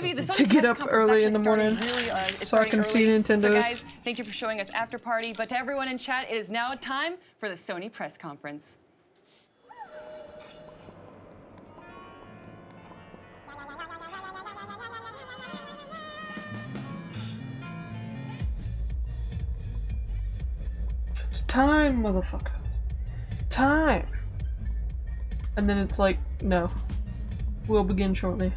baby. The Sony To get press up conference early in actually the morning started really, it's so I starting can see early. Nintendo's. So guys, thank you for showing us After Party. But to everyone in chat, it is now time for the Sony press conference. It's time, motherfuckers. Time. And then it's like, no. We'll begin shortly.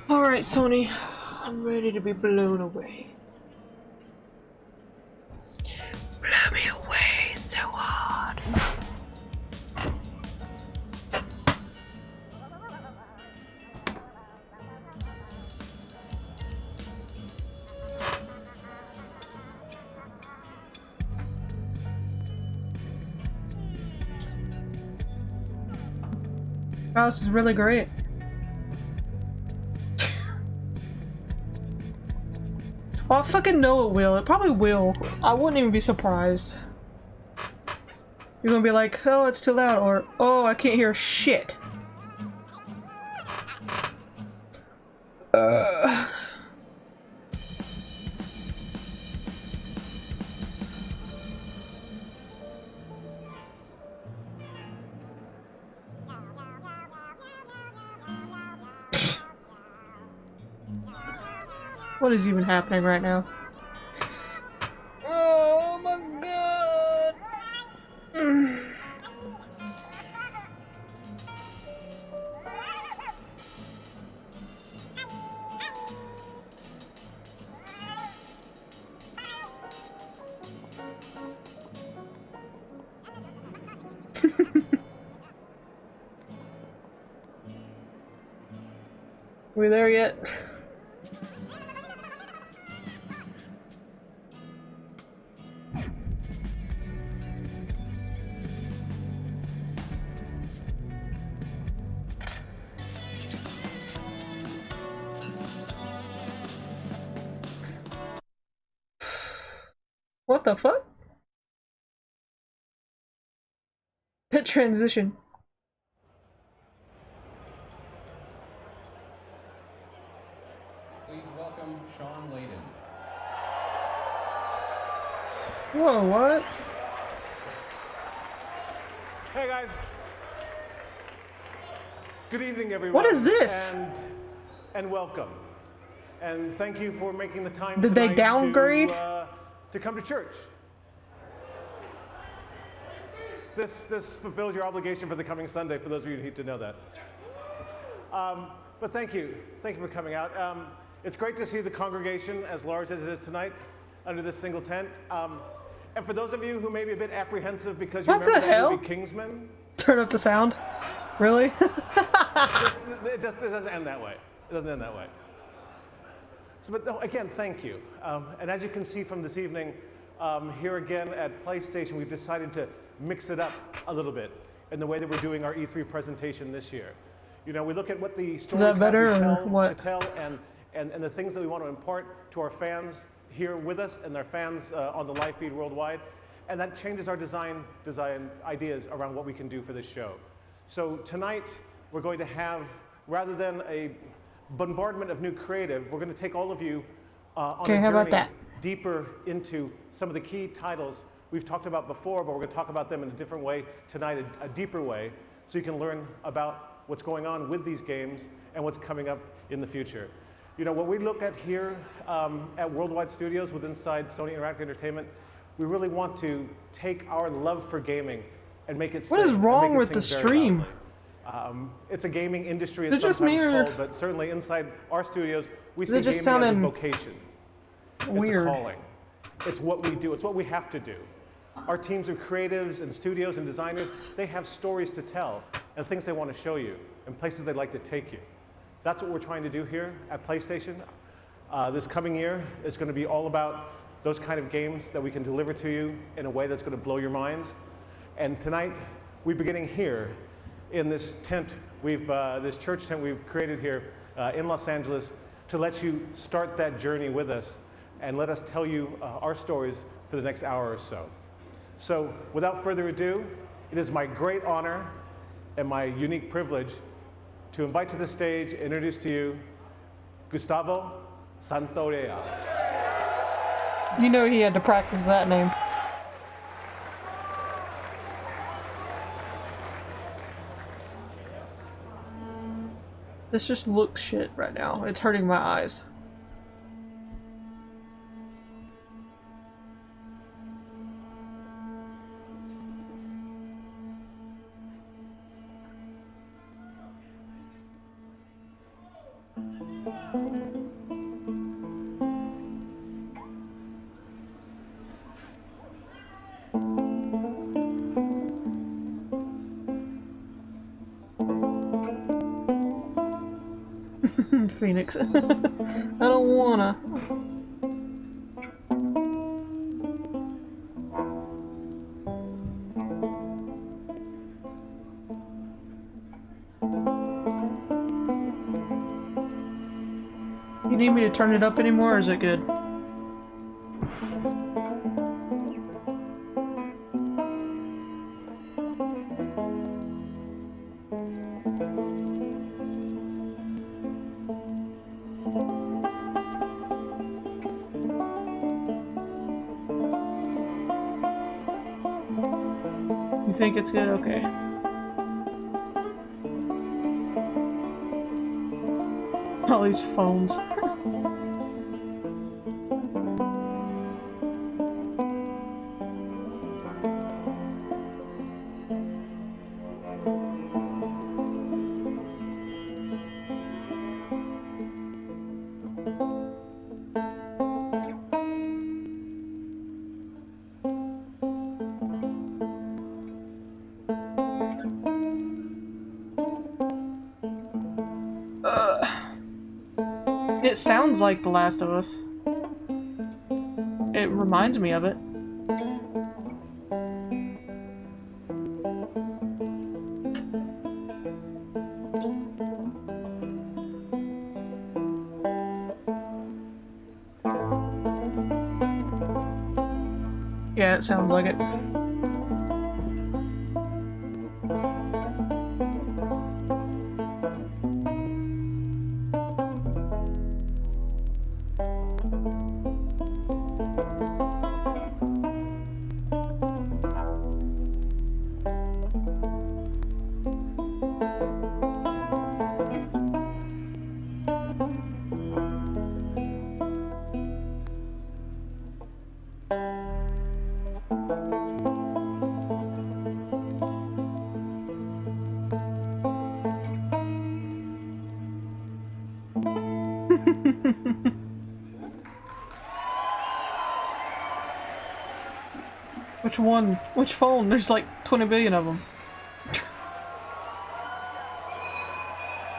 Alright, Sony. I'm ready to be blown away. Blow me away so hard. Oh, this is really great. Oh, I fucking know it will. It probably will. I wouldn't even be surprised. You're gonna be like, oh, it's too loud, or oh, I can't hear shit. What is even happening right now? Oh my god! We there yet? What the fuck? That transition. Please welcome Sean Layden. Whoa, what? Hey guys. Good evening, everyone. What is this? And welcome. And thank you for making the time Did they tonight downgrade? to come to church. This fulfills your obligation for the coming Sunday, for those of you who need to know that. But thank you for coming out. It's great to see the congregation as large as it is tonight under this single tent. And for those of you who may be a bit apprehensive because you What remember the that hell? movie Kingsman, Turn up the sound. Really? it doesn't end that way. It doesn't end that way. So, but no, again, thank you. And as you can see from this evening, here again at PlayStation, we've decided to mix it up a little bit in the way that we're doing our E3 presentation this year. You know, we look at what the stories have to tell and the things that we want to impart to our fans here with us and their fans on the live feed worldwide. And that changes our design ideas around what we can do for this show. So tonight, we're going to have, rather than a bombardment of new creative, we're going to take all of you on a journey deeper into some of the key titles we've talked about before, but we're going to talk about them in a different way tonight, a deeper way, so you can learn about what's going on with these games and what's coming up in the future. You know, what we look at here at Worldwide Studios with inside Sony Interactive Entertainment, we really want to take our love for gaming and make it sing. What is wrong with the stream? It's a gaming industry, it's sometimes called, but certainly inside our studios, we see gaming as a vocation. Weird. It's a calling. It's what we do. It's what we have to do. Our teams of creatives and studios and designers, they have stories to tell and things they want to show you and places they'd like to take you. That's what we're trying to do here at PlayStation. This coming year is going to be all about those kind of games that we can deliver to you in a way that's going to blow your minds. And tonight, we're beginning here in this tent, this church tent we've created here in Los Angeles to let you start that journey with us and let us tell you our stories for the next hour or so. So without further ado, it is my great honor and my unique privilege to invite to the stage and introduce to you Gustavo Santorea. You know he had to practice that name. This just looks shit right now. It's hurting my eyes. Phoenix. I don't wanna. You need me to turn it up anymore, or is it good? You think it's good? Okay. All these phones. It sounds like The Last of Us. It reminds me of it. Yeah, it sounds like it. Which one? Which phone? There's like 20 billion of them.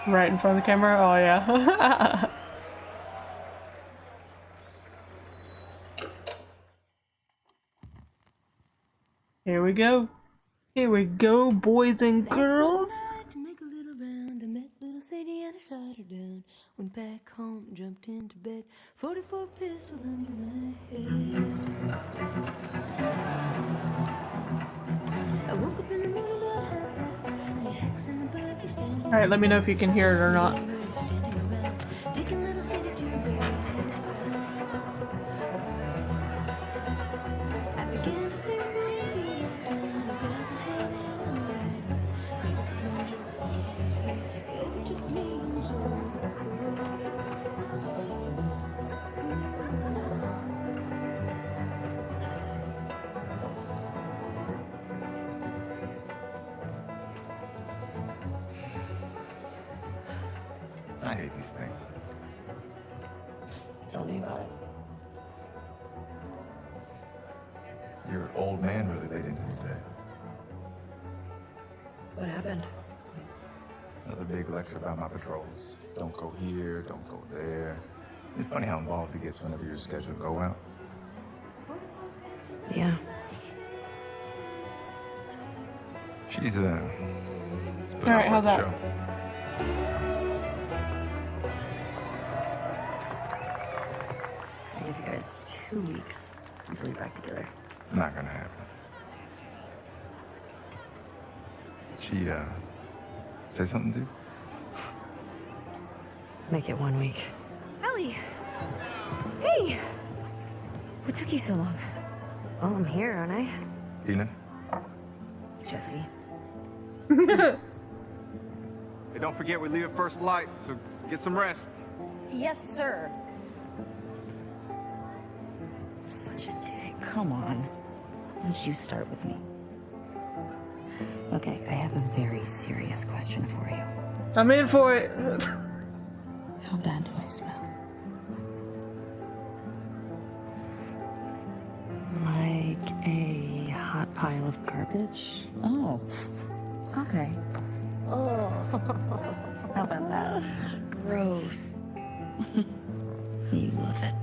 Right in front of the camera? Oh yeah. Here we go. Here we go, boys and girls. Shut her down. Went back home, jumped into bed. 44 pistol under my head. I woke up in the morning about 9:30. Hacks in the buggy standing. Alright, let me know if you can hear it or not. Standing around, taking little city to bed. I began to think very deep down. I got my head out of mind. Made up my mind just to see if it took me so. I hate these things. Tell me about it. Your old man really laid into me today. What happened? Another big lecture about my patrols. Don't go here, don't go there. It's funny how involved he gets whenever you're scheduled to go out. Yeah. She's Alright, how's that? I give you guys 2 weeks until you're back together. Not gonna happen. She, say something to you? Make it 1 week. Ellie! Hey! What took you so long? Well, I'm here, aren't I? Tina? Jesse. Hey, don't forget we leave at first light, so get some rest. Yes, sir. Such a dick. Come on. Why don't you start with me? Okay, I have a very serious question for you. I'm in for it. How bad do I smell? Like a hot pile of garbage? Oh. Okay. Oh. How about that? Gross. You love it.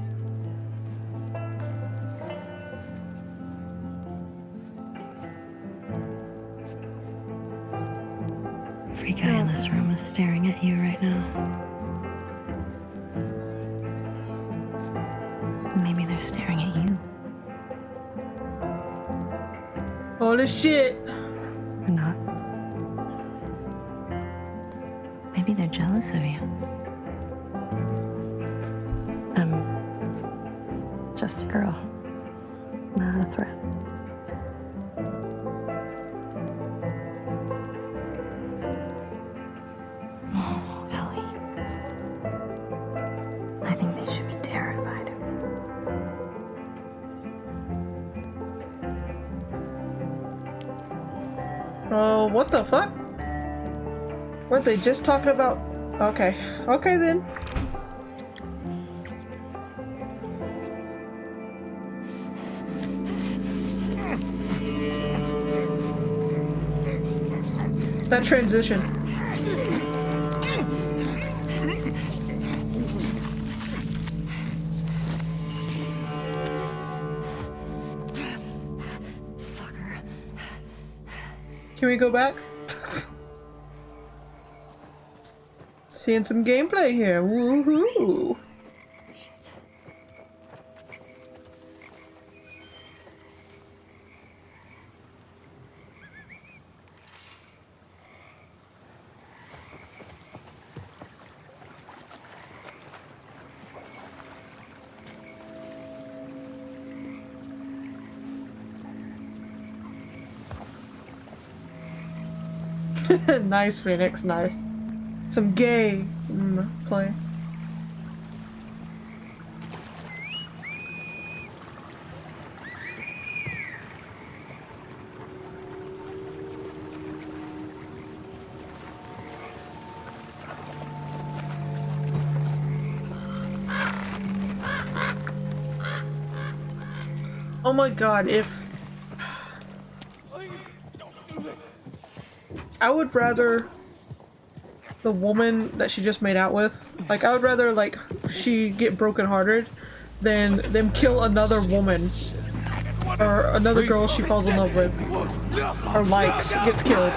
Every guy in this room is staring at you right now. Maybe they're staring at you. Holy shit. Or not. Maybe they're jealous of you. I'm just a girl, not a threat. Oh, Ellie. I think they should be terrified. Oh, what the fuck? Weren't they just talking about? Okay. Okay then. That transition. Can we go back? Seeing some gameplay here. Woohoo! Nice, Phoenix, nice. Some gay play. Oh my god, if I would rather the woman that she just made out with, like I would rather like she get brokenhearted than them kill another woman or another girl she falls in love with or likes gets killed.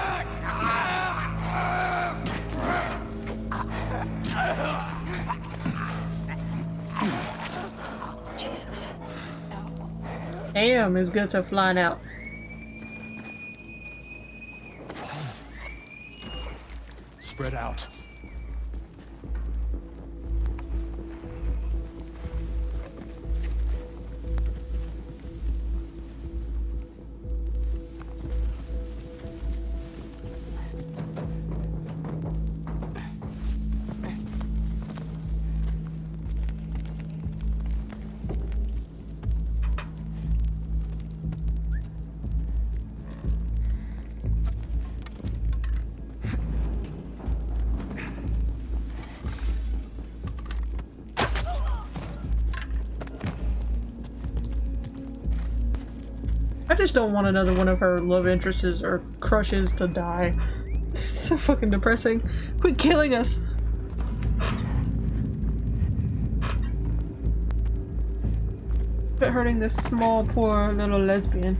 Damn, his guts are flying out. Spread out. I just don't want another one of her love interests or crushes to die. It's so fucking depressing. Quit killing us. Quit hurting this small, poor little lesbian.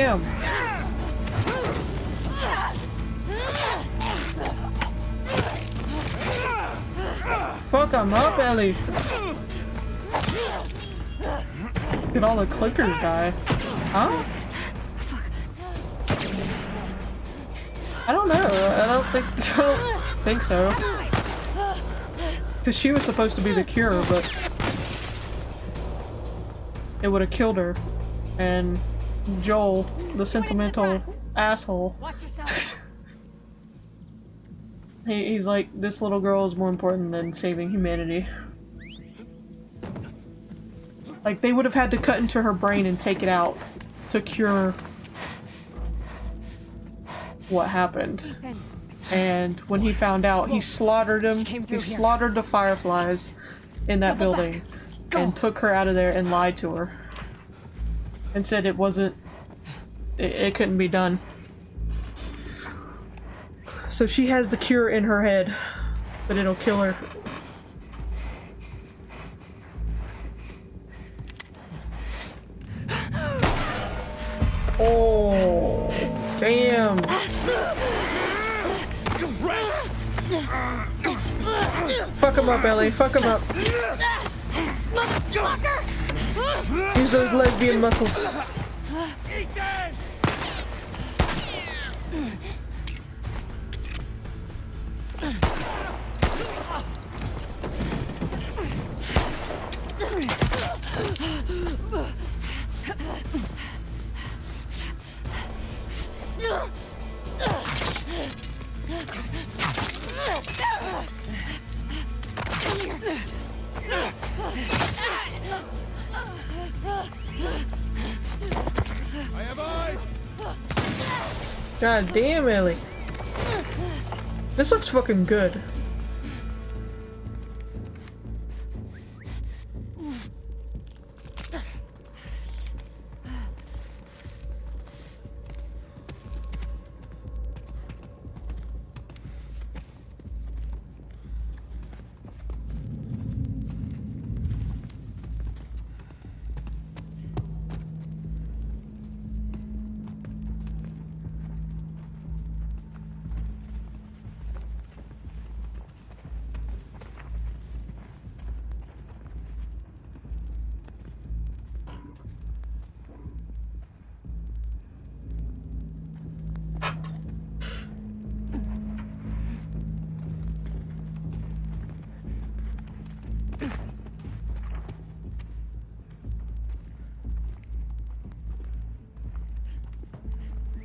Damn. Fuck him up, Ellie. Did all the clickers die? Huh? I don't know. I don't think so. Because she was supposed to be the cure, but it would have killed her. And Joel, the sentimental asshole, he's like, this little girl is more important than saving humanity. Like, they would have had to cut into her brain and take it out to cure what happened. And when he found out, he slaughtered him. He slaughtered the Fireflies in that building and took her out of there and lied to her. And said it wasn't... It couldn't be done. So she has the cure in her head, but it'll kill her. Oh, damn. Fuck him up, Ellie. Fuck him up. Use those lesbian muscles. God damn, Ellie. This looks fucking good.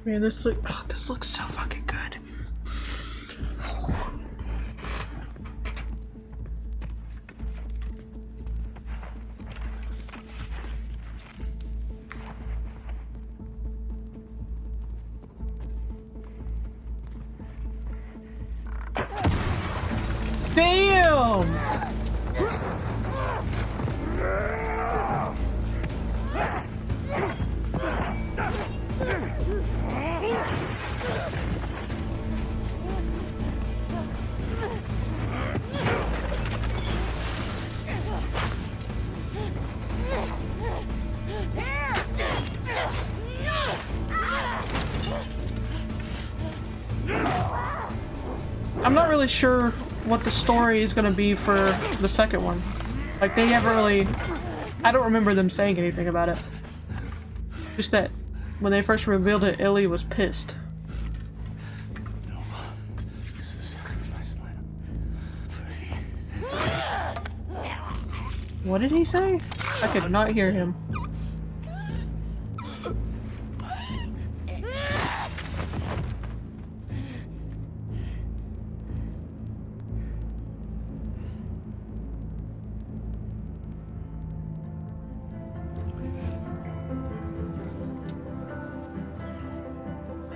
Man, this looks so fucking good. Damn! I'm not really sure what the story is gonna be for the second one. Like, they never really... I don't remember them saying anything about it. Just that when they first revealed it, Ellie was pissed. What did he say? I could not hear him.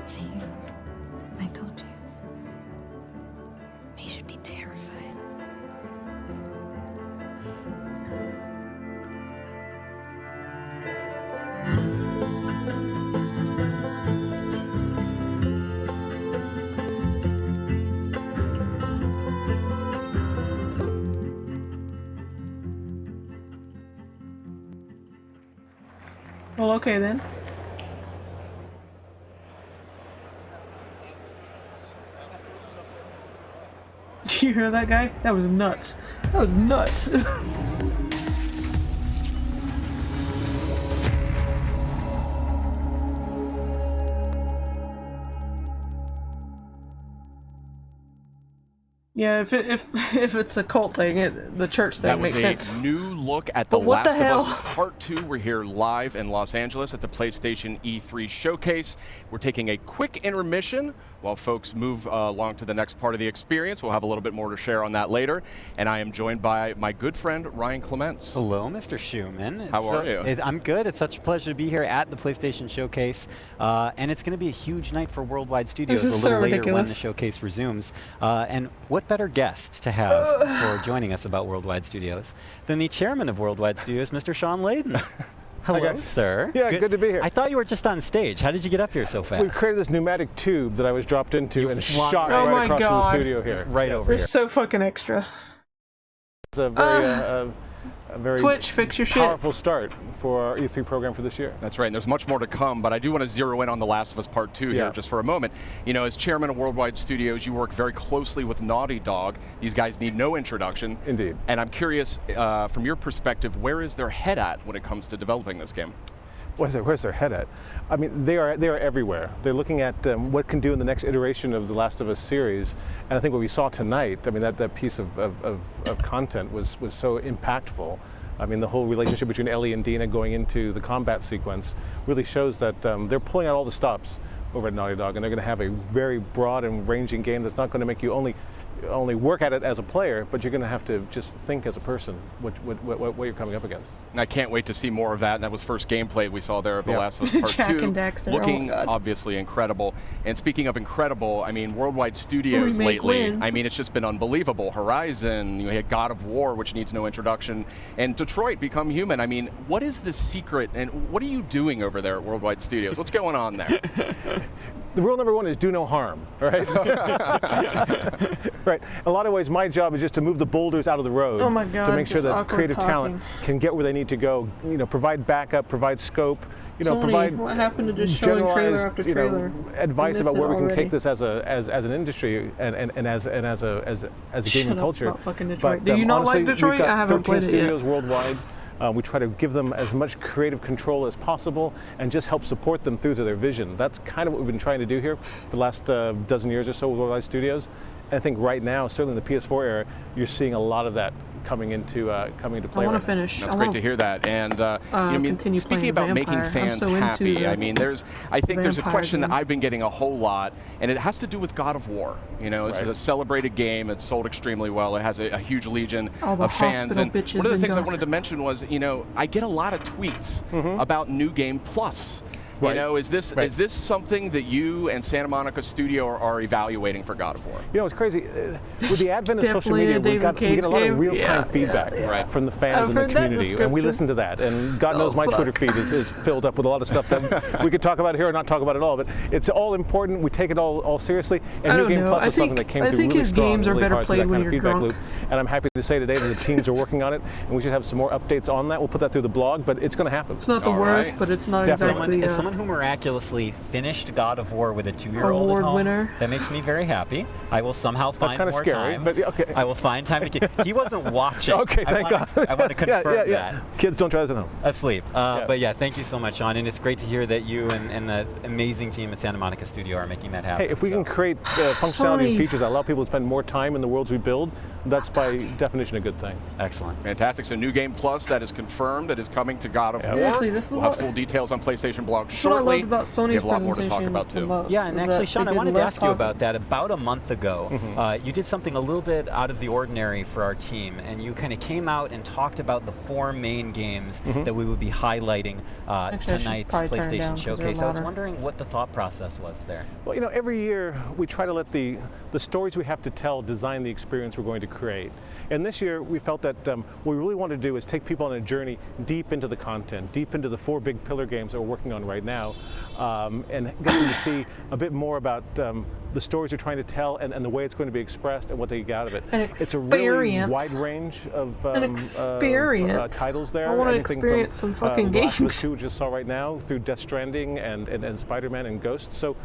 See, I told you. He should be terrified. Well, okay then. You hear that guy? That was nuts. That was nuts. Yeah, if it's a cult thing, the church thing That was makes sense. a new look at The But what Last the of Us hell? Part 2. We're here live in Los Angeles at the PlayStation E3 showcase. We're taking a quick intermission while folks move along to the next part of the experience. We'll have a little bit more to share on that later. And I am joined by my good friend, Ryan Clements. Hello, Mr. Schumann. How are you? I'm good. It's such a pleasure to be here at the PlayStation Showcase. And it's going to be a huge night for Worldwide Studios This a is little so later when ridiculous. the showcase resumes. And what better guest to have for joining us about Worldwide Studios than the chairman of Worldwide Studios, Mr. Sean Layden. Hello, guys. sir. Yeah, good to be here. I thought you were just on stage. How did you get up here so fast? We created this pneumatic tube that I was dropped into and flung shot Oh right my across God. the studio here. Right over You're here. so fucking extra. It's a very Twitch, fix your shit. powerful start for our E3 program for this year. That's right, and there's much more to come, but I do want to zero in on The Last of Us Part 2 here Yeah. just for a moment. You know, as chairman of Worldwide Studios, you work very closely with Naughty Dog. These guys need no introduction. Indeed. And I'm curious, from your perspective, where is their head at when it comes to developing this game? Where's their head at? I mean, they are everywhere. They're looking at what can do in the next iteration of the Last of Us series, and I think what we saw tonight, I mean, that piece of content was so impactful. I mean, the whole relationship between Ellie and Dina going into the combat sequence really shows that they're pulling out all the stops over at Naughty Dog, and they're going to have a very broad and ranging game that's not going to make you only work at it as a player, but you're going to have to just think as a person what you're coming up against. I can't wait to see more of that, and that was first gameplay we saw there of The Yeah. Last of Us Part Jack 2. and Daxter, Looking oh my God. obviously incredible. And speaking of incredible, I mean, Worldwide Studios Remake lately, win. I mean, it's just been unbelievable. Horizon, you had God of War, which needs no introduction, and Detroit Become Human. I mean, what is the secret, and what are you doing over there at Worldwide Studios? What's going on there? The rule number one is do no harm, right? Right. In a lot of ways, my job is just to move the boulders out of the road Oh my God, to make sure just that awkward creative talent talking. can get where they need to go. You know, provide backup, provide scope. You know, Sony, provide what happened to just showing trailer generalized, after you know, trailer? advice We about missed where it we can already. take this as an industry and as a gaming Shut up culture. about fucking Detroit. But Do you not like honestly, Detroit? We've got I haven't 13 played it yet. studios worldwide. We try to give them as much creative control as possible and just help support them through to their vision. That's kind of what we've been trying to do here for the last dozen years or so with Worldwide Studios. And I think right now, certainly in the PS4 era, you're seeing a lot of that coming into play. I want right to now. finish. That's I great wanna- to hear that. And you know, I mean, continue speaking playing about making Vampire. I'm fans so into happy, the I mean, I think there's a Vampire question that game. I've been getting a whole lot, and it has to do with God of War. You know, this Right. is a celebrated game. It's sold extremely well. It has a huge legion All the of fans. hospital And bitches one of the and things I dust. wanted to mention was, you know, I get a lot of tweets about New Game Plus. Right. You know, is this something that you and Santa Monica Studio are evaluating for God of War? You know, it's crazy. With the advent of social Definitely media, a we David get Cage a lot of game. real-time Yeah, feedback yeah, Right. from the fans I've and the heard that community, and we description. listen to that. And God knows Oh, my fuck. Twitter feed is filled up with a lot of stuff that we could talk about here or not talk about at all. But it's all important. We take it all seriously. And I New don't Game know. Plus I is something think- that came I through think really his strong, games are really better hard played through that when kind of you're feedback drunk. loop. And I'm happy to say today that the teams are working on it, and we should have some more updates on that. We'll put that through the blog, but it's going to happen. It's not the All worst, right. but it's not Definitely. exactly. As someone who miraculously finished God of War with a 2-year-old Award at home, winner. that makes me very happy. I will somehow find kinda more scary, time. but okay. I will find time to get. He wasn't watching. Okay, thank God. I want to confirm that. Kids, don't try this at home. Asleep. Yeah. But yeah, thank you so much, Sean. And it's great to hear that you and the amazing team at Santa Monica Studio are making that happen. Hey, if we So- can create functionality Sorry. and features that allow people to spend more time in the worlds we build, that's by definition a good thing. Excellent. Fantastic. So New Game Plus, that is confirmed. It is coming to God of War. Seriously, this is we'll have what- full details on PlayStation blog That's what I shortly. loved about Sony's we have a lot more to talk presentation about the too. most, Yeah, and was actually, that Sean, they I did wanted to less ask you talk- about that. About a month ago, you did something a little bit out of the ordinary for our team, and you kind of came out and talked about the 4 main games that we would be highlighting Actually, I should tonight's probably turn it down PlayStation 'cause they're Showcase. I was louder. wondering what the thought process was there. Well, you know, every year we try to let the stories we have to tell design the experience we're going to create. And this year we felt that what we really want to do is take people on a journey deep into the content, deep into the 4 big pillar games that we're working on right now, and get them to see a bit more about the stories we're trying to tell and the way it's going to be expressed and what they get out of it. An It's a really experience. wide range of experience. titles there. I wanna Anything experience from, some fucking The Last of Us games. 2 we just saw right now through Death Stranding and Spider-Man and Ghost. So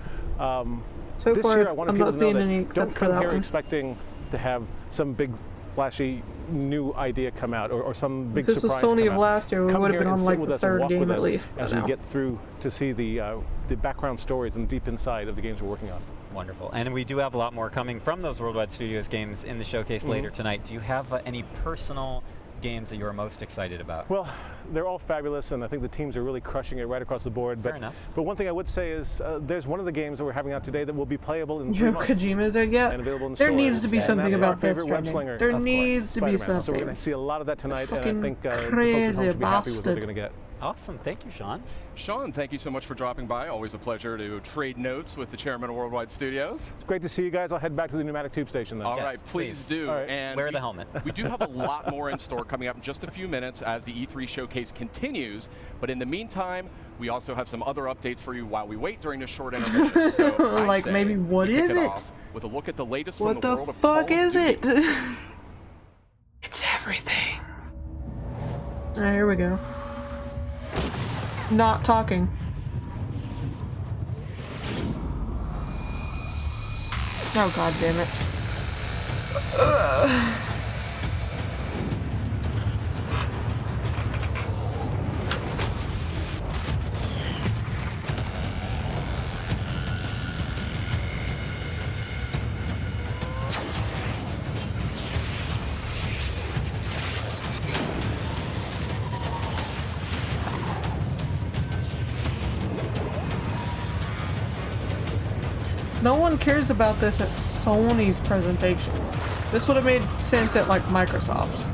So this far, year I wanted I'm people not to know seeing that any don't except for come that here one. expecting to have some big flashy new idea come out or some big This was surprise Sony come of out. last year, we Come would have here been and on sit like with the us and third walk game with at us least. as by we now. get through to see the background stories and the deep inside of the games we're working on. Wonderful. And we do have a lot more coming from those Worldwide Studios games in the showcase later tonight. Do you have any personal games that you're most excited about? Well, they're all fabulous, and I think the teams are really crushing it right across the board. Fair enough. But one thing I would say is there's one of the games that we're having out today that will be playable in 3 You have months. Kojima's there yet? And available in There stores. needs to be And something that's our about Death favorite web Stranding. slinger. There Of course. needs to be Spider-Man. So we're something. going to see a lot of that tonight, and I Fucking think the folks at home crazy should be happy with what bastard. they're going to get. Awesome. Thank you, Sean. Sean, thank you so much for dropping by. Always a pleasure to trade notes with the chairman of Worldwide Studios. It's great to see you guys. I'll head back to the pneumatic tube station then. All Yes, right, please please. do. All right. And Wear the helmet. We do have a lot more in store coming up in just a few minutes as the E3 showcase continues. But in the meantime, we also have some other updates for you while we wait during this short intermission. So I Like, say maybe what we kick is it? off with a look at the latest What from the the world of Call fuck of is Duty. it? It's everything. Alright, here we go. Not talking. Oh god damn it. No one cares about this at Sony's presentation. This would have made sense at like Microsoft's.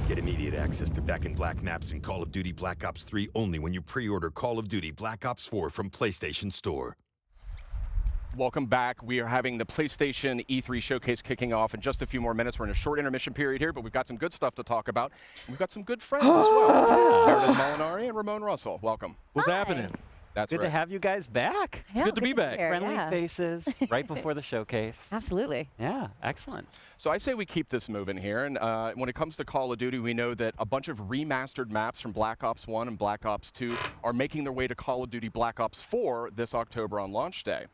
Get immediate access to Back in Black maps in Call of Duty Black Ops 3 only when you pre-order Call of Duty Black Ops 4 from PlayStation Store. Welcome back. We are having the PlayStation E3 showcase kicking off in just a few more minutes. We're in a short intermission period here, but we've got some good stuff to talk about. We've got some good friends as well. Meredith Molinari and Ramon Russell. Welcome. What's happening? That's Good right. to have you guys back. It's good to be back. Friendly faces right before the showcase. Absolutely. Yeah, excellent. So I say we keep this moving here. And when it comes to Call of Duty, we know that a bunch of remastered maps from Black Ops 1 and Black Ops 2 are making their way to Call of Duty Black Ops 4 this October on launch day.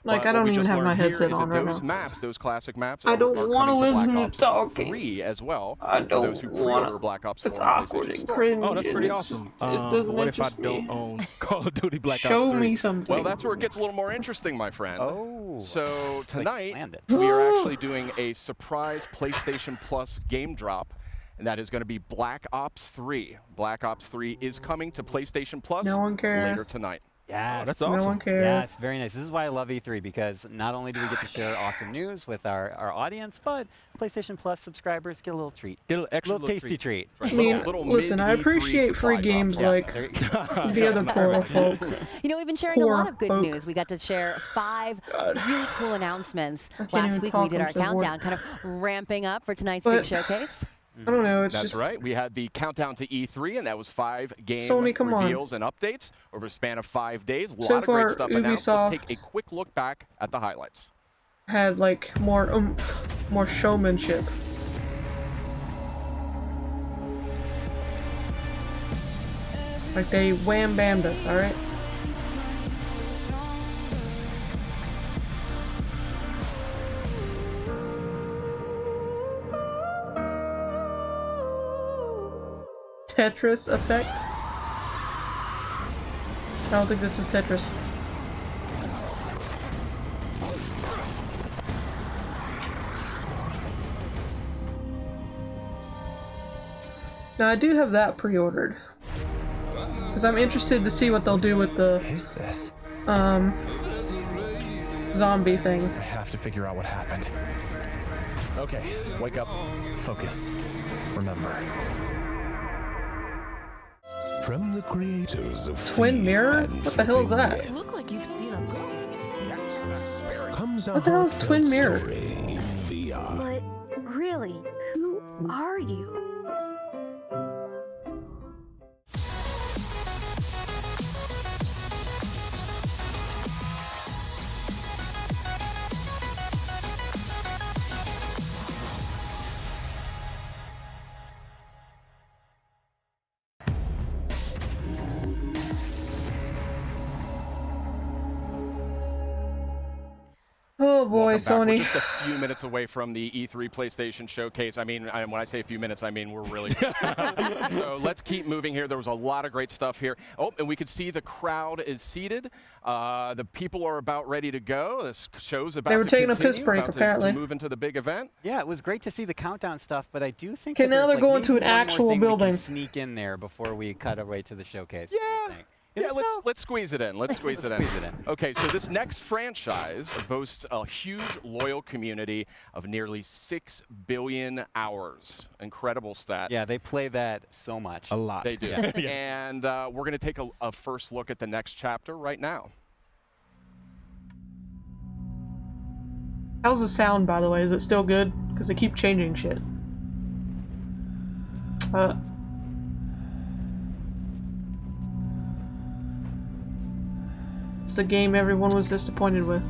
Like, But I what don't we even just have my learned here headset is on that right those now. maps, those classic maps, I are don't coming wanna to Black listen to Ops talking. 3 as well. I for don't those who wanna. pre-order Black Ops 4 It's on awkward PlayStation and Store. cringy. Oh, that's pretty and awesome. It doesn't What if I interest don't me. own Call of Duty Black Show Ops 3? me something. Well, that's where it gets a little more interesting, my friend. Oh. So like tonight, planned it. we are actually doing a surprise PlayStation Plus game drop, and that is going to be Black Ops 3. Black Ops 3 is coming to PlayStation Plus No one cares. later tonight. Yes. that's No awesome. one cares. Yes, very nice. This is why I love E3, because not only do we get to share awesome news with our audience, but PlayStation Plus subscribers get a little treat. Get a little extra Little tasty treat. Right, I mean, little listen, I mid-E3 appreciate free supply games drops. like There you- the other poor folk. You know, we've been sharing a lot Poor of good folk. news. We got to share 5 really cool announcements. can't Last even week we talk, did I'm our so bored. countdown, kind of ramping up for tonight's But- big showcase. I don't know, it's That's just right. We had the countdown to E3, and that was 5 game Sony, come on. reveals and updates over a span of 5 days. A So lot of great far, stuff announced. Ubisoft- Let's take a quick look back at the highlights. had like more oomph, more showmanship. Like they wham bammed us, alright? Tetris effect? I don't think this is Tetris. Now I do have that pre-ordered. Because I'm interested to see what they'll do with the What is this? zombie thing. I have to figure out what happened. Okay, wake up. Focus. Remember. From the creators of Twin Feed mirror? and What the hell is that? Flipping Look like you've seen a ghost. comes a What the hell is heartfelt Twin Mirror? story in VR. But really, who are you? Oh boy, Welcome back. We're Sony. just a few minutes away from the E3 PlayStation Showcase. I mean, when I say a few minutes, I mean we're really So let's keep moving here. There was a lot of great stuff here. Oh, and we could see the crowd is seated. The people are about ready to go. This show's about They were to taking a continue, piss break, about apparently. to move into the big event. Yeah, it was great to see the countdown stuff, but I do think Okay, that now there's, they're like, going to maybe an one more actual thing we can building. sneak in there before we cut away to the showcase. Yeah. Yeah, let's squeeze it in. Let's squeeze it in. Okay, so this next franchise boasts a huge loyal community of nearly 6 billion hours. Incredible stat. Yeah, they play that so much. A lot. They do. Yeah. And we're going to take a first look at the next chapter right now. How's the sound, by the way? Is it still good? Because they keep changing shit. It's the game everyone was disappointed with.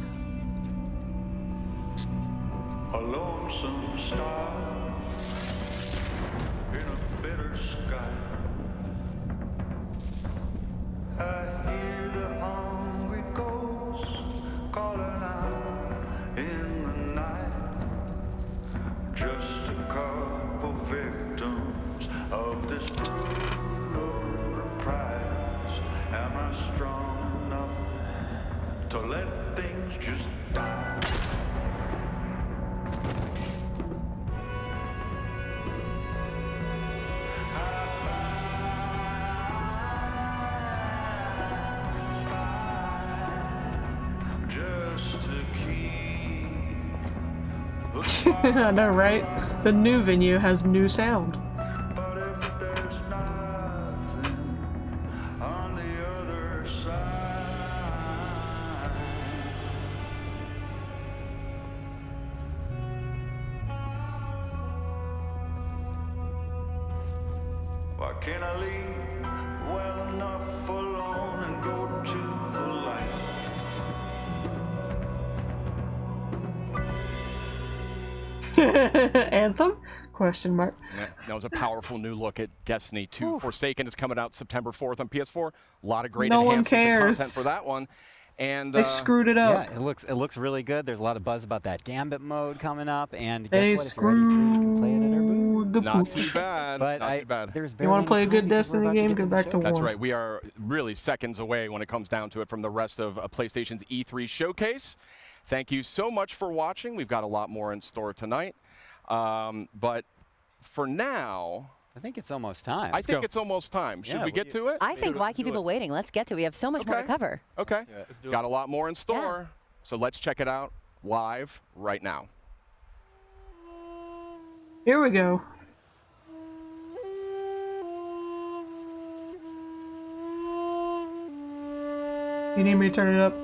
A lonesome star in a bitter sky. I hear the hungry ghosts calling out in the night. Just a couple victims of this brutal reprise. Am I strong enough to let things just die? I know, right? The new venue has new sound. But if there's nothing on the other side, why can't I leave well enough alone and go to the light? Anthem? Question mark. That was a powerful new look at Destiny 2. Forsaken is coming out September 4th on PS4. A lot of great No one enhancements and cares. content for that one. And They screwed it up. Yeah, it looks really good. There's a lot of buzz about that Gambit mode coming up, and They guess what? If you're ready to, you can play it at our booth. The not pooch. too bad. But not too bad. There's You want to play a good because we're Destiny about to game? get Go the back to show. That's one. right. We are really seconds away when it comes down to it from the rest of PlayStation's E3 showcase. Thank you so much for watching. We've got a lot more in store tonight. But for now, I think it's almost time. I think it's almost time. Should Yeah, we get to it? I think why keep people waiting? Let's get to it. We have so much more to Okay. cover. Okay. Let's do it. Got a lot more in store. So let's check it out live right now. Here we go. You need me to turn it up?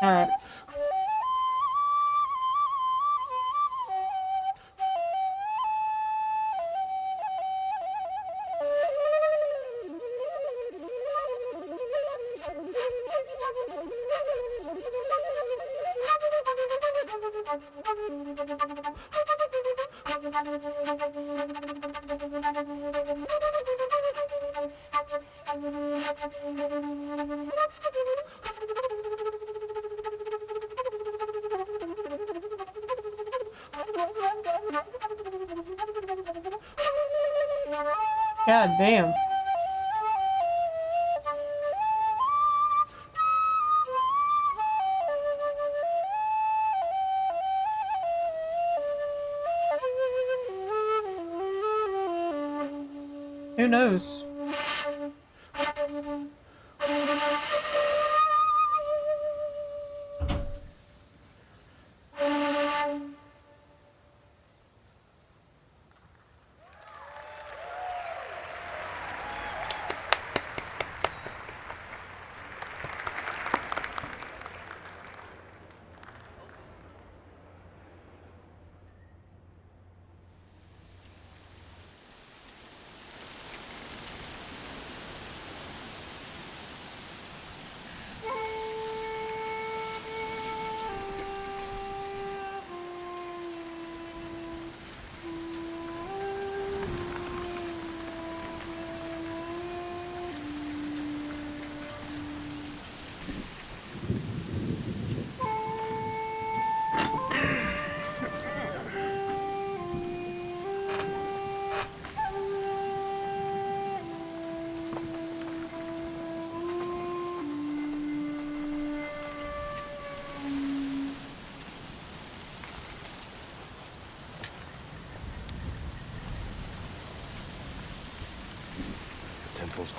Alright. God damn. Who knows?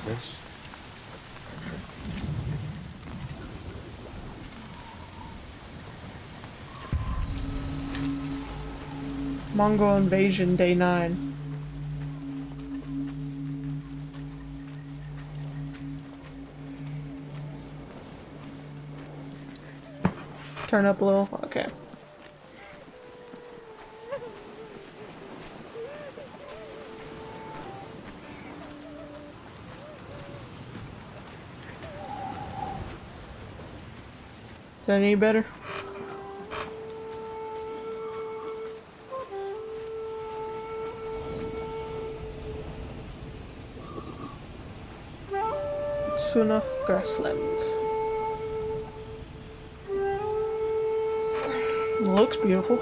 this? Mongol invasion, day 9. Turn up a little. Okay. Is that any better? Suna grasslands. Looks beautiful.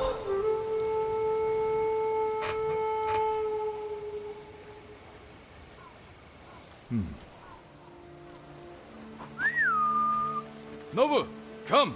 Nobu, come!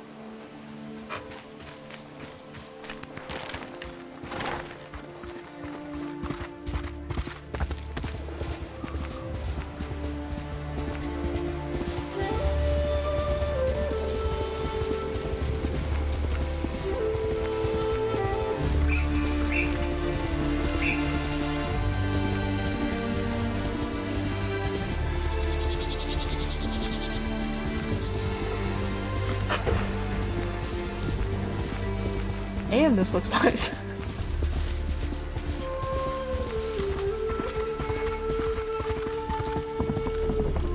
And this looks nice.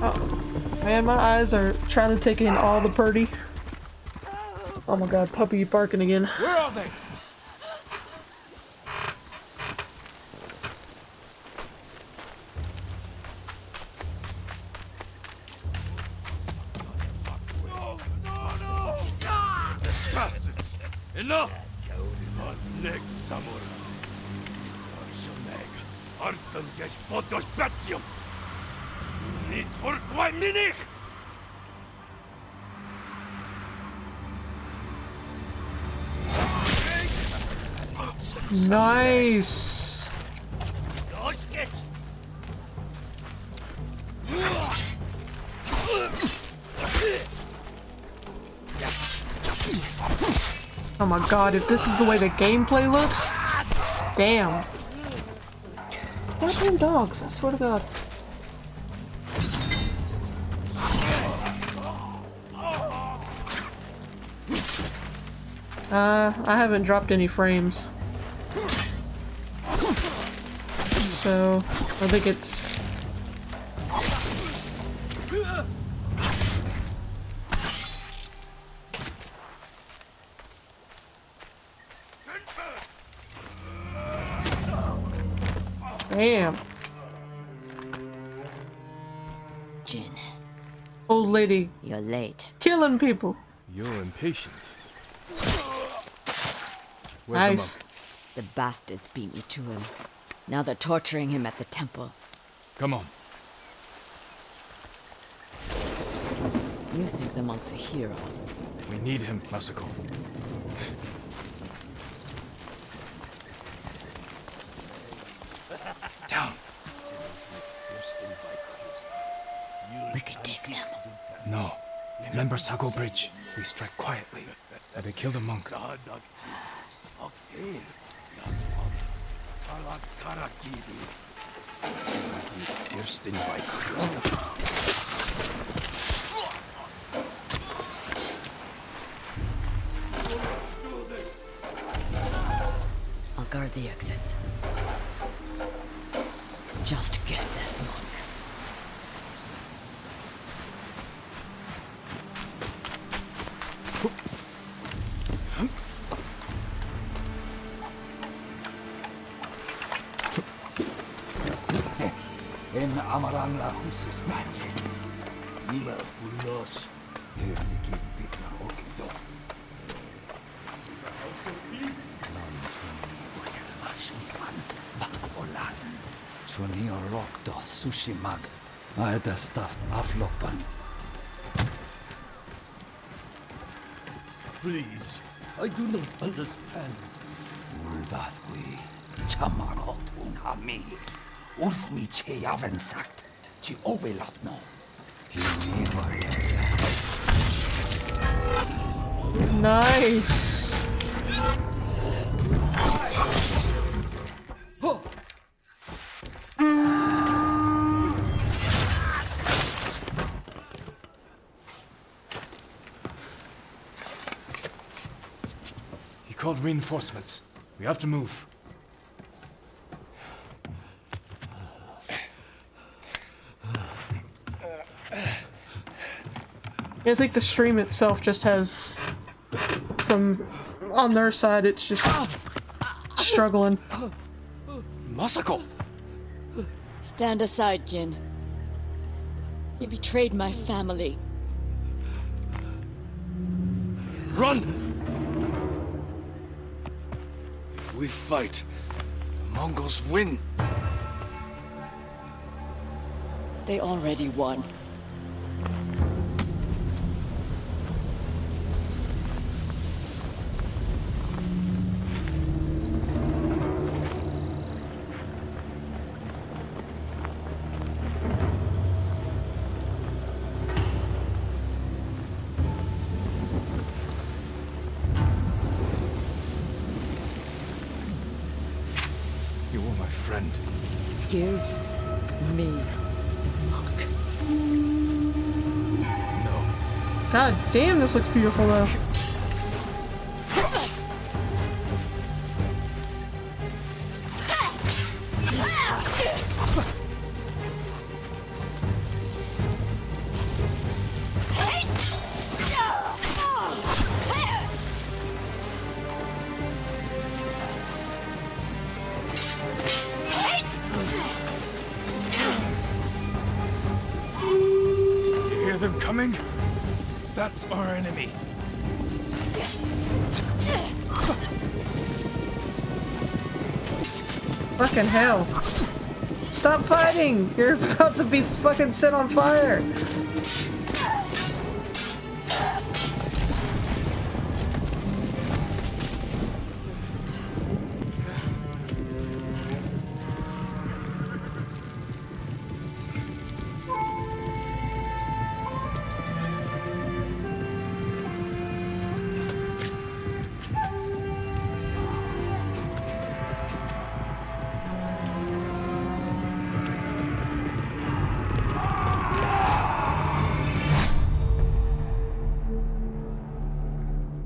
Oh, man, my eyes are trying to take in all the pretty. Oh my god, puppy barking again. Where are they? Bastards! Enough! Was next samurai. Arshoneg, Artsan gesh podos batium. Nit urquai minich! Nice. Oh my god, if this is the way the gameplay looks, damn. Goddamn dogs, I swear to god. I haven't dropped any frames. So, I think it's... Damn. Jin. Old lady. You're late. Killing people. You're impatient. Where's the Nice. monk? The bastards beat me to him. Now they're torturing him at the temple. Come on. You think the monk's a hero? We need him, Masako. Down. We could take them. No. Remember Sago Bridge? We strike quietly. And they kill the monk. I'll guard the exits. Just get that monk. En amaran la husis manje. Ila ulos. Terniki bigna okido. Bakolan. Tuni orokdo sushi mag. Aeda staft aflopan. Please, I do not understand. Uldathwi. Chamagotun hami. Uthmi che yaven sagt. Nice. He called reinforcements. We have to move. I think the stream itself just has, from on their side, it's just struggling. Masako! Stand aside, Jin. You betrayed my family. Run! If we fight, the Mongols win. They already won. You were my friend. Give me Monk. No. God damn, this looks beautiful though. You hear them coming? That's our enemy. Fucking hell. Stop fighting! You're about to be fucking set on fire!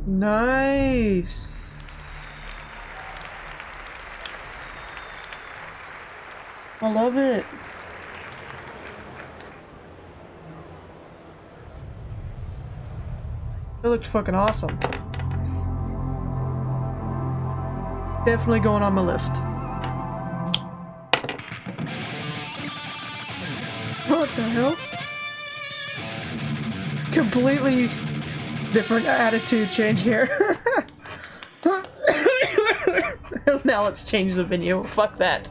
Nice. I love it. It looked fucking awesome. Definitely going on my list. What the hell? Completely different attitude change here. Now let's change the venue. Fuck that.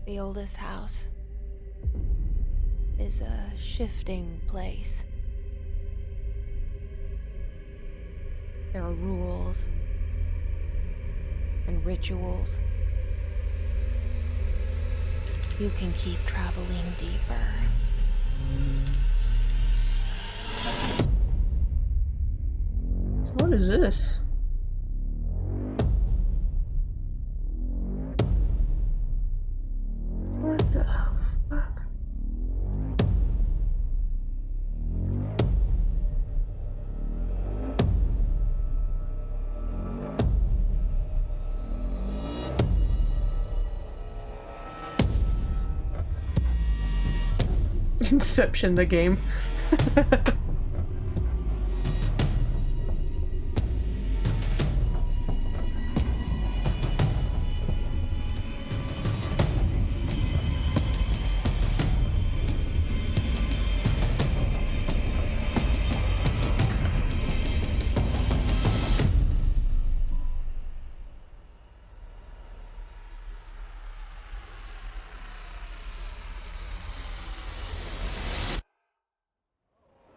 The oldest house is a shifting place. There are rules and rituals. You can keep traveling deeper. What is this? What the fuck? Inception the game.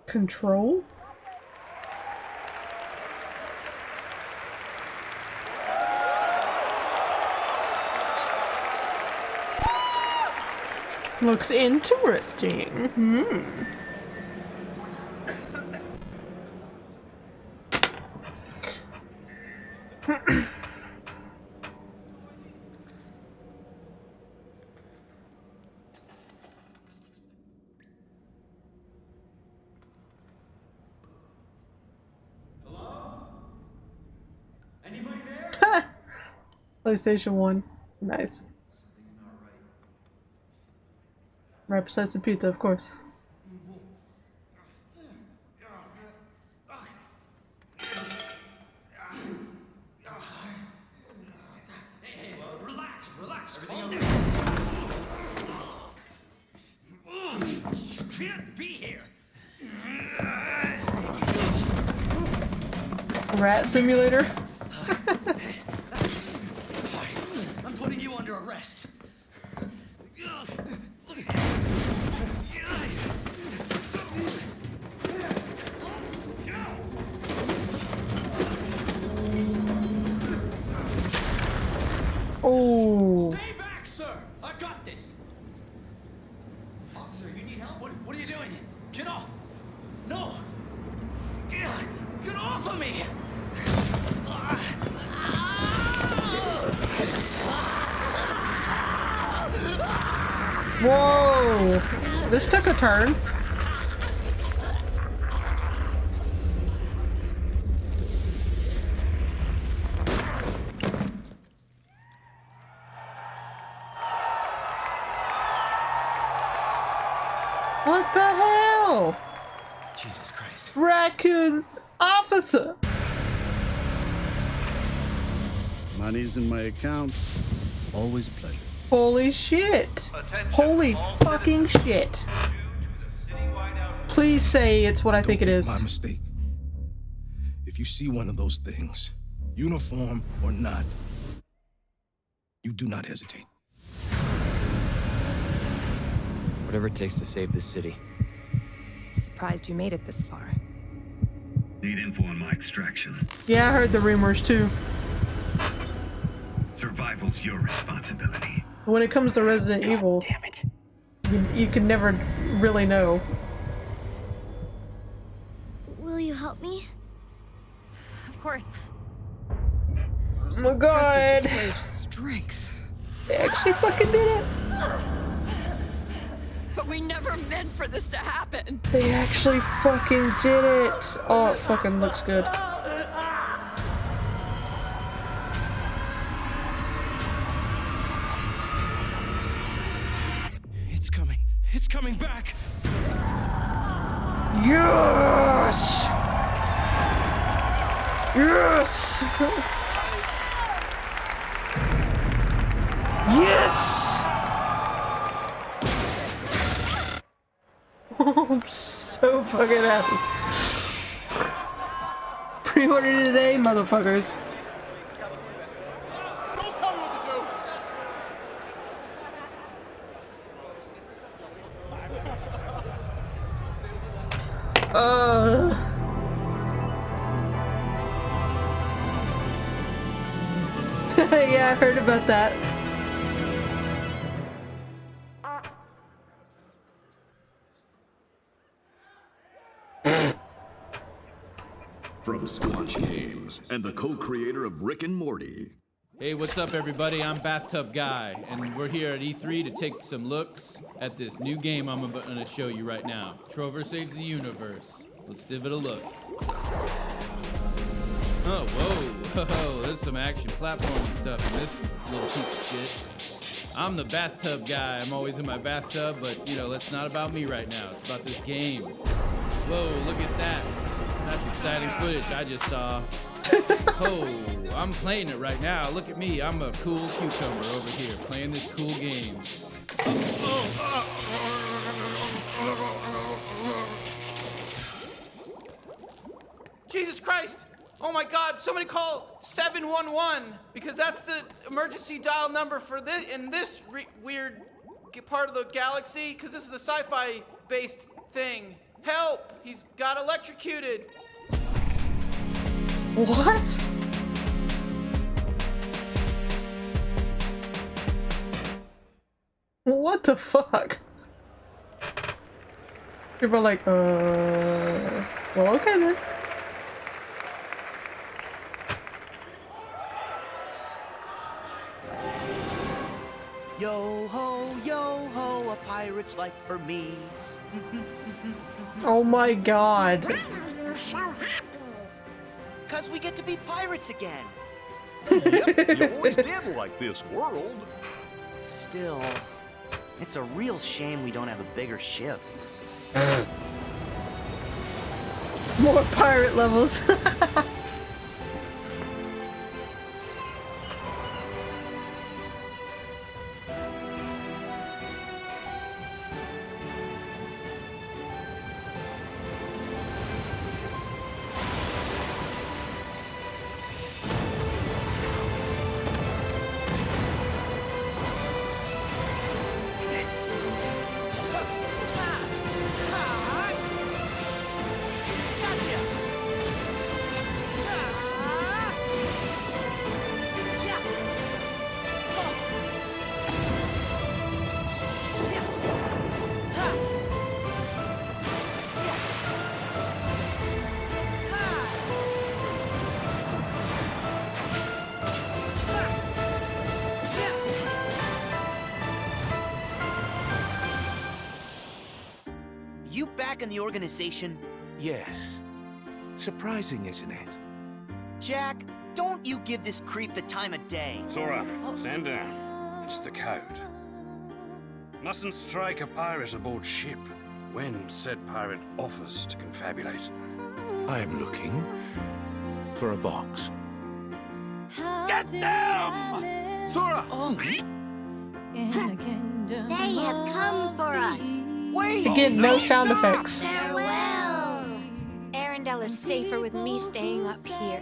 Control? Looks interesting. PlayStation 1. Nice. Right beside some pizza, of course. Relax. Calm down. You can't be here. Rat simulator? I'm putting you under arrest. Oh. Stay back, sir. I've got this. Officer, you need help? What are you doing? Get off. No. Get off of me. Whoa! This took a turn. What the hell? Jesus Christ. Raccoon officer! Money's in my account. Always a pleasure. Holy shit. Holy fucking shit. Please say it's what I think it is. My mistake. If you see one of those things, uniform or not, you do not hesitate. Whatever it takes to save this city. Surprised you made it this far. Need info on my extraction. Yeah, I heard the rumors too. Survival's your responsibility. When it comes to Resident Evil, damn it. You can never really know. Will you help me? Of course. Oh my god! Display of strength. They actually fucking did it! But we never meant for this to happen. They actually fucking did it! Oh, it fucking looks good. It's coming back. Yes! Yes! Yes! Oh, I'm so fucking happy. Pre-order today, motherfuckers. Don't tell me what to do. Yeah, I heard about that. From Squatch Games and the co-creator of Rick and Morty. Hey, what's up, everybody? I'm Bathtub Guy, and we're here at E3 to take some looks at this new game I'm going to show you right now. Trover Saves the Universe. Let's give it a look. Oh, whoa, there's some action platforming stuff in this little piece of shit. I'm the Bathtub Guy. I'm always in my bathtub, but, you know, that's not about me right now. It's about this game. Whoa, look at that. That's exciting footage I just saw. Oh, I'm playing it right now. Look at me. I'm a cool cucumber over here playing this cool game. Jesus Christ! Oh my God, somebody call 711 because that's the emergency dial number for this in this weird part of the galaxy because this is a sci-fi based thing. Help! He's got electrocuted. What? What the fuck? People are like, well, okay then. Yo ho, a pirate's life for me. Oh my god. You're so happy. Cause we get to be pirates again. Yep, you always did like this world. Still, it's a real shame we don't have a bigger ship. More pirate levels. You back in the organization? Yes. Surprising, isn't it? Jack, don't you give this creep the time of day. Sora, stand down. It's the code. Mustn't strike a pirate aboard ship when said pirate offers to confabulate. I'm looking for a box. Get them! Sora! They have come for us. Wait! Again, no sound effects. Farewell. Arendelle is safer with me staying up here.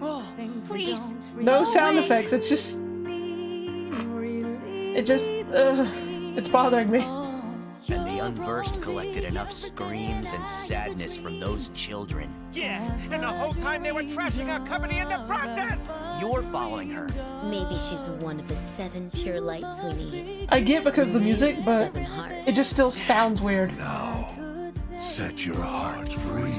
Oh, Please. No sound effects. It's just. It's bothering me. And the unversed collected enough screams and sadness from those children. Yeah, and the whole time they were trashing our company in the process! You're following her. Maybe she's one of the 7 pure lights we need. I get because of the music, but 7 hearts. it just still sounds weird. Now, set your heart free.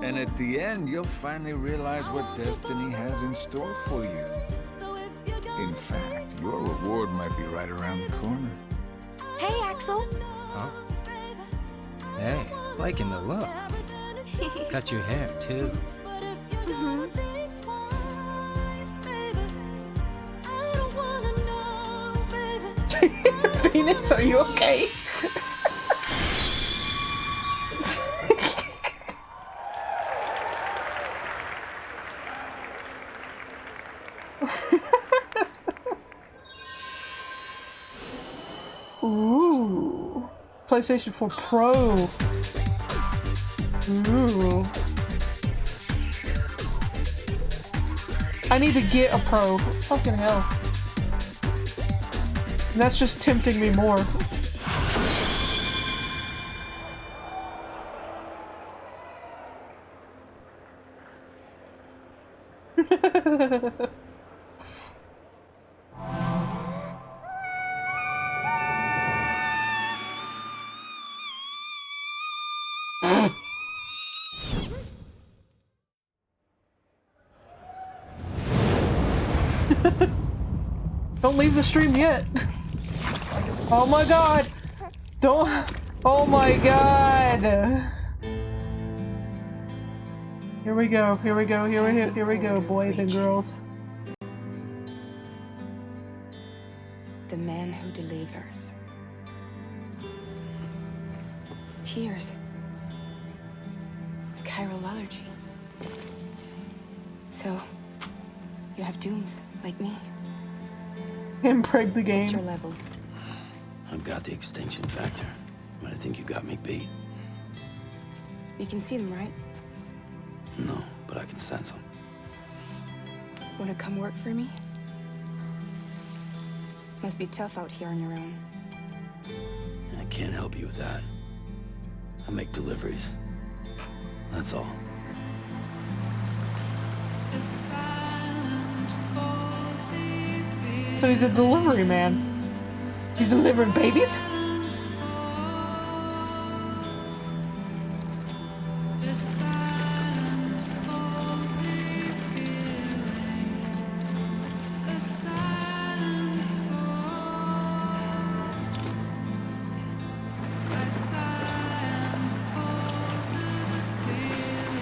And at the end, you'll finally realize what destiny has in store for you. In fact, your reward might be right around the corner. Hey, Axel. Huh? Hey, liking the look. Cut your hair, too. Phoenix, are you okay? Ooh. PlayStation 4 Pro. Ooh. I need to get a Pro. Fucking hell. And that's just tempting me more. Don't leave the stream yet. Oh my god. Don't. Oh my god. Here we go. Here we go. Here we go, boys and girls. The man who delivers. Tears. Chiral allergy. So, you have dooms like me. Impreg the What's your game. level? I've got the extinction factor, but I think you got me beat. You can see them, right? No, but I can sense them. Wanna come work for me? Must be tough out here on your own. I can't help you with that. I make deliveries. That's all. So he's a delivery man. He's delivering babies?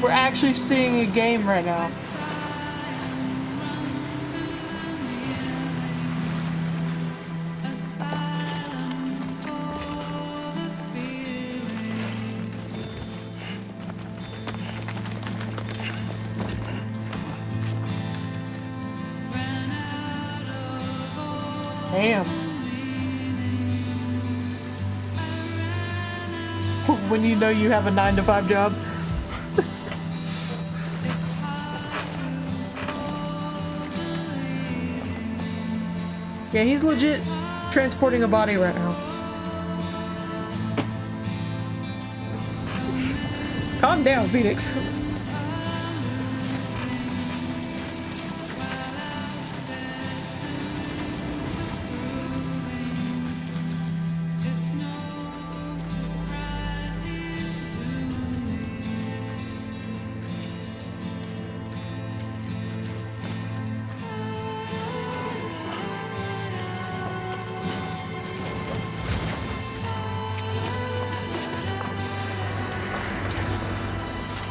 We're actually seeing a game right now. Damn. When you know you have a 9-to-5 job. Yeah, he's legit transporting a body right now. Calm down, Phoenix.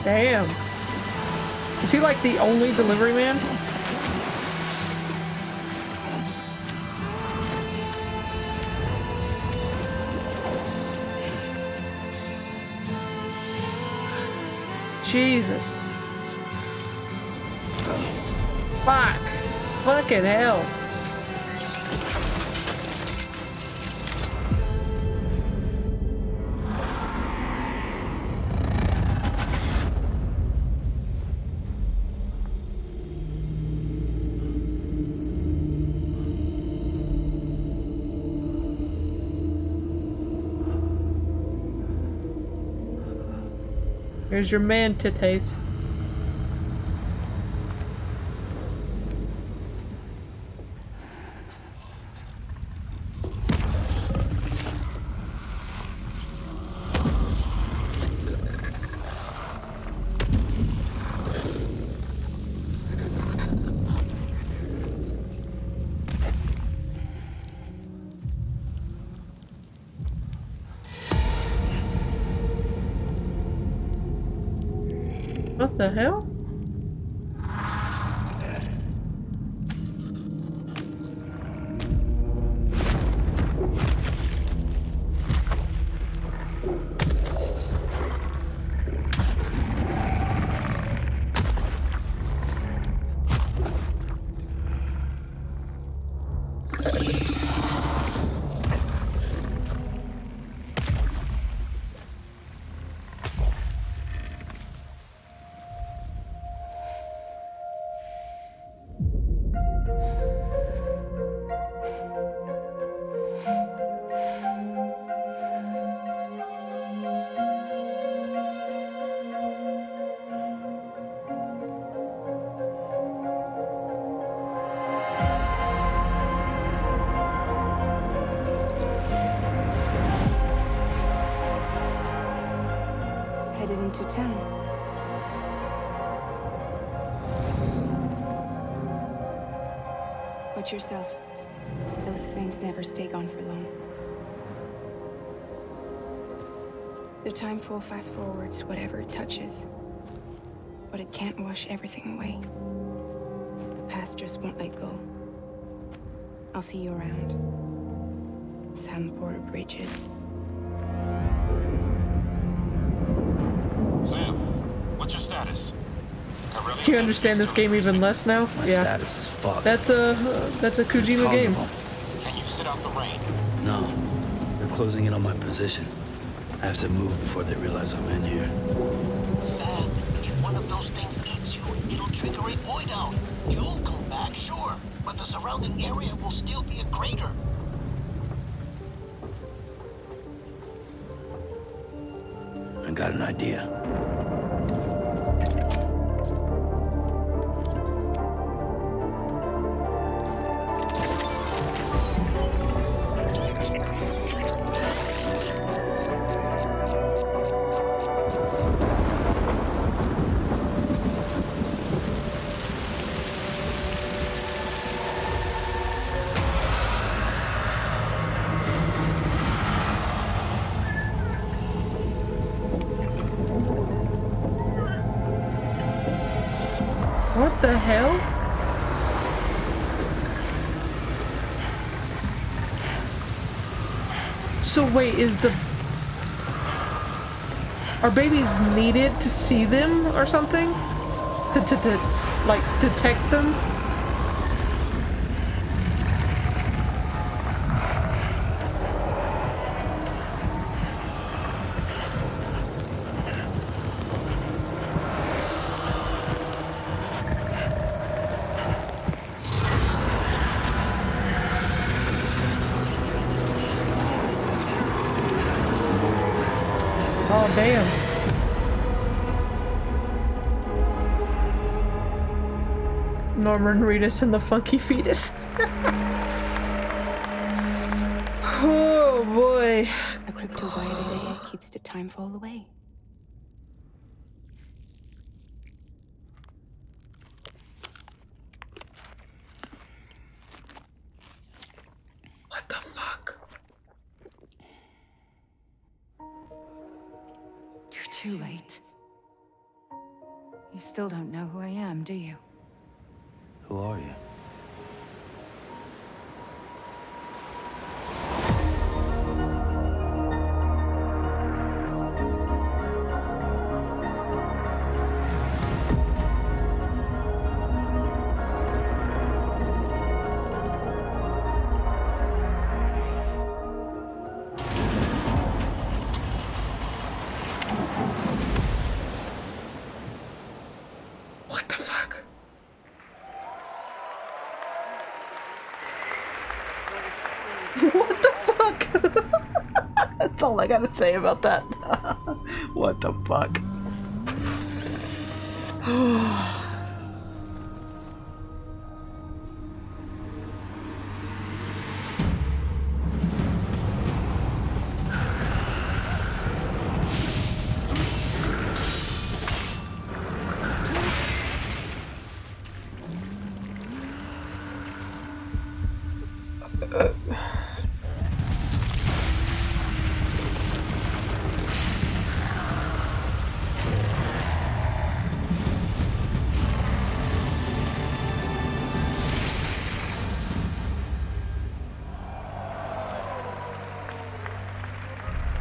Damn. Is he like the only delivery man? Jesus. Fuck. Fucking hell. Here's your man, titties. What the hell? Headed into town. Watch yourself. Those things never stay gone for long. The timeful fast forwards whatever it touches, but it can't wash everything away. The past just won't let go. I'll see you around. Sam Porter Bridges. Sam, what's your status? Do you understand this game even less now? My Yeah. status is fucked. That's a Kojima game. Can you sit out the rain? No, they're closing in on my position. I have to move before they realize I'm in here. Sam, if one of those things eats you, it'll trigger a void out. You'll come back, sure, but the surrounding area will still be a crater. I got an idea. What the hell? So wait, are babies needed to see them or something? To like detect them? Oh, damn. Norman Reedus and the funky fetus. Oh, boy. A crypto wire today keeps the time fall away. What the fuck? You're too late. You still don't know who I am, do you? Who are you? What the fuck? What the fuck? That's all I gotta say about that. What the fuck?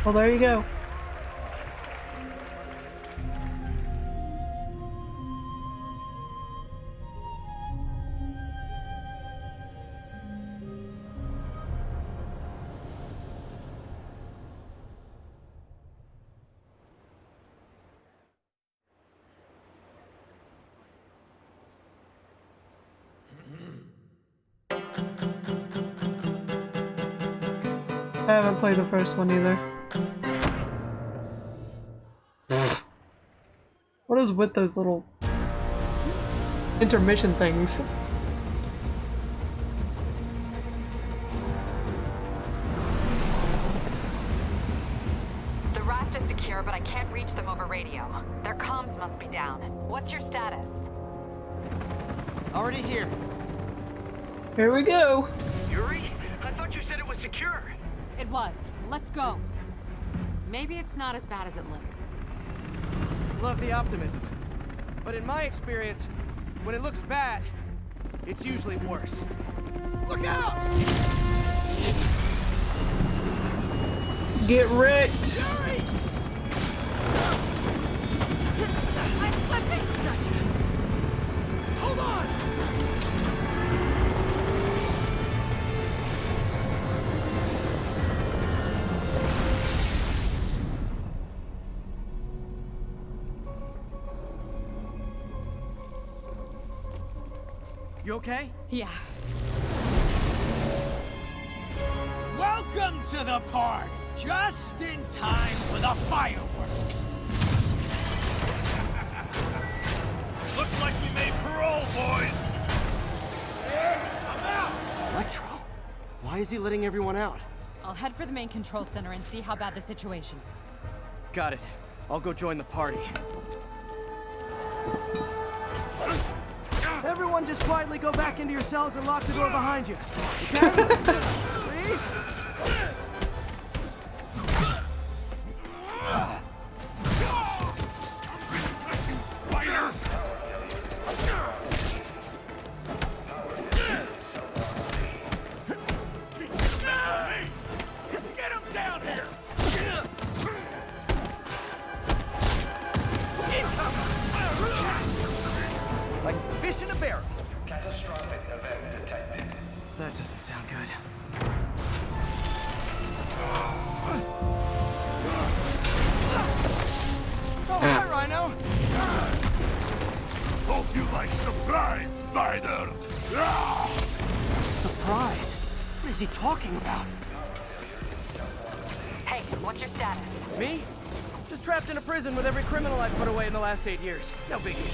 Well, there you go. I haven't played the first one either. What is with those little intermission things? The raft is secure, but I can't reach them over radio. Their comms must be down. What's your status? Already here. Here we go. Yuri, I thought you said it was secure. It was. Let's go. Maybe it's not as bad as it looks. Love the optimism. But in my experience, when it looks bad, it's usually worse. Look out! Get wrecked. Yuri! I'm slipping! Hold on! You okay? Yeah. Welcome to the party! Just in time for the fireworks! Looks like we made parole, boys. I'm out. Electro? Why is he letting everyone out? I'll head for the main control center and see how bad the situation is. Got it. I'll go join the party. Everyone just quietly go back into your cells and lock the door behind you. Okay? Please? Get him down here. Like fish in a barrel. Catastrophic event detected. That doesn't sound good. Oh, hi, Rhino. Hope you like surprise, Spider. Surprise? What is he talking about? Hey, what's your status? Me? Just trapped in a prison with every criminal I've put away in the last 8 years. No biggie.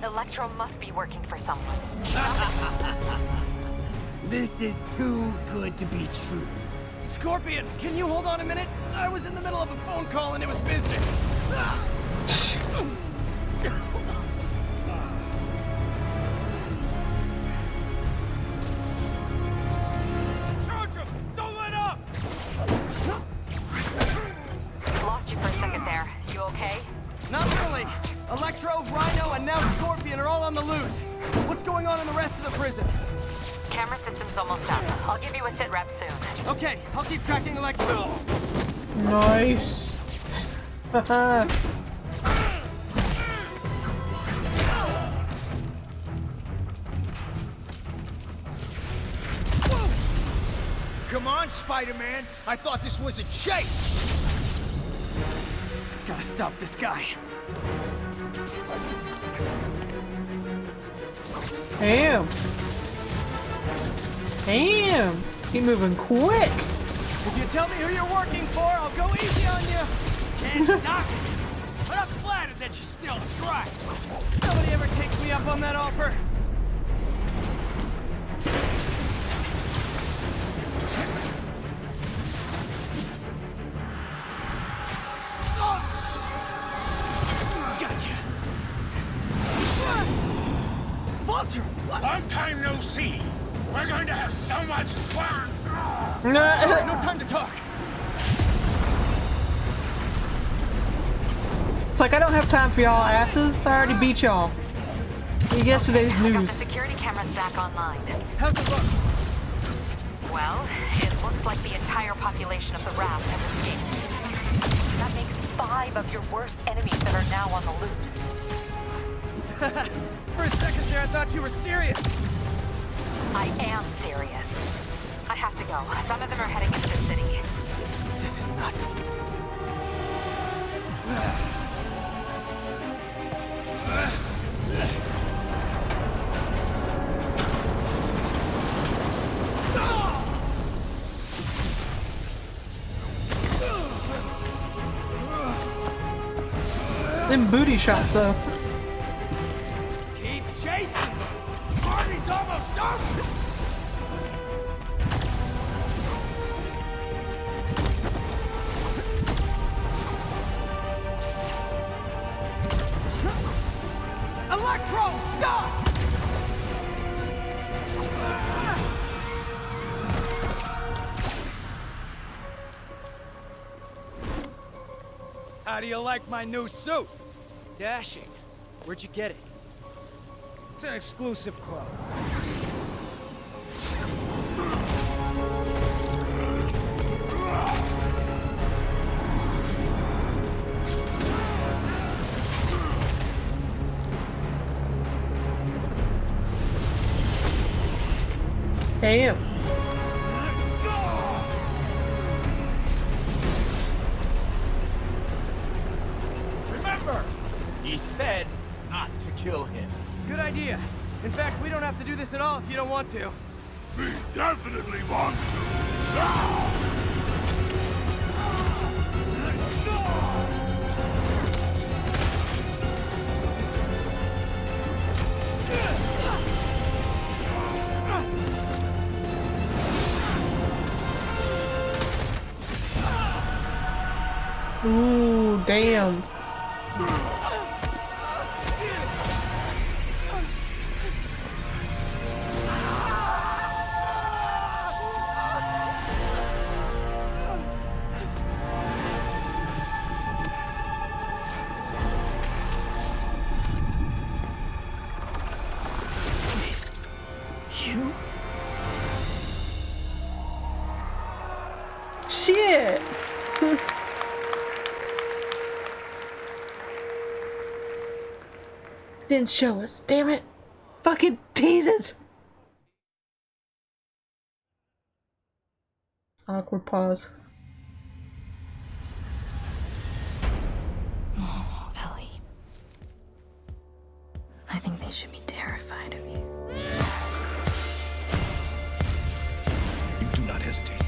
Electro must be working for someone. This is too good to be true. Scorpion, can you hold on a minute? I was in the middle of a phone call and it was business. Charge him! Don't let up! Lost you for a second there. You okay? Not really. Electro, Rhino, and now Scorpion are all on the loose. What's going on in the rest of the prison? Camera system's almost up. I'll give you a sit rep soon. Okay, I'll keep tracking Electro. Nice. Haha. Come on, Spider-Man. I thought this was a chase. Gotta stop this guy. Damn. Damn. He moving quick. If you tell me who you're working for, I'll go easy on you. Can't stop it. But I'm flattered that you still try. Nobody ever takes me up on that offer. Gotcha. Vulture! Long time no see. We're going to have so much fun. No time to talk. It's like I don't have time for y'all asses. I already beat y'all. Yesterday's I got the news. security cameras back online. How's it look? Well, it looks like the entire population of the raft has escaped. That makes 5 of your worst enemies that are now on the loose. For a second there, I thought you were serious. I am serious. I have to go. Some of them are heading into the city. This is nuts. Them booty shots though. Keep chasing. Party's almost over. Electro, stop! How do you like my new suit? Dashing. Where'd you get it? It's an exclusive club. Damn. Remember, he said not to kill him. Good idea. In fact, we don't have to do this at all if you don't want to. We definitely want to. Ooh, damn. You? Shit! Didn't show us, damn it! Fucking teases! Awkward pause. Oh, Ellie. I think they should be terrified of you. You do not hesitate.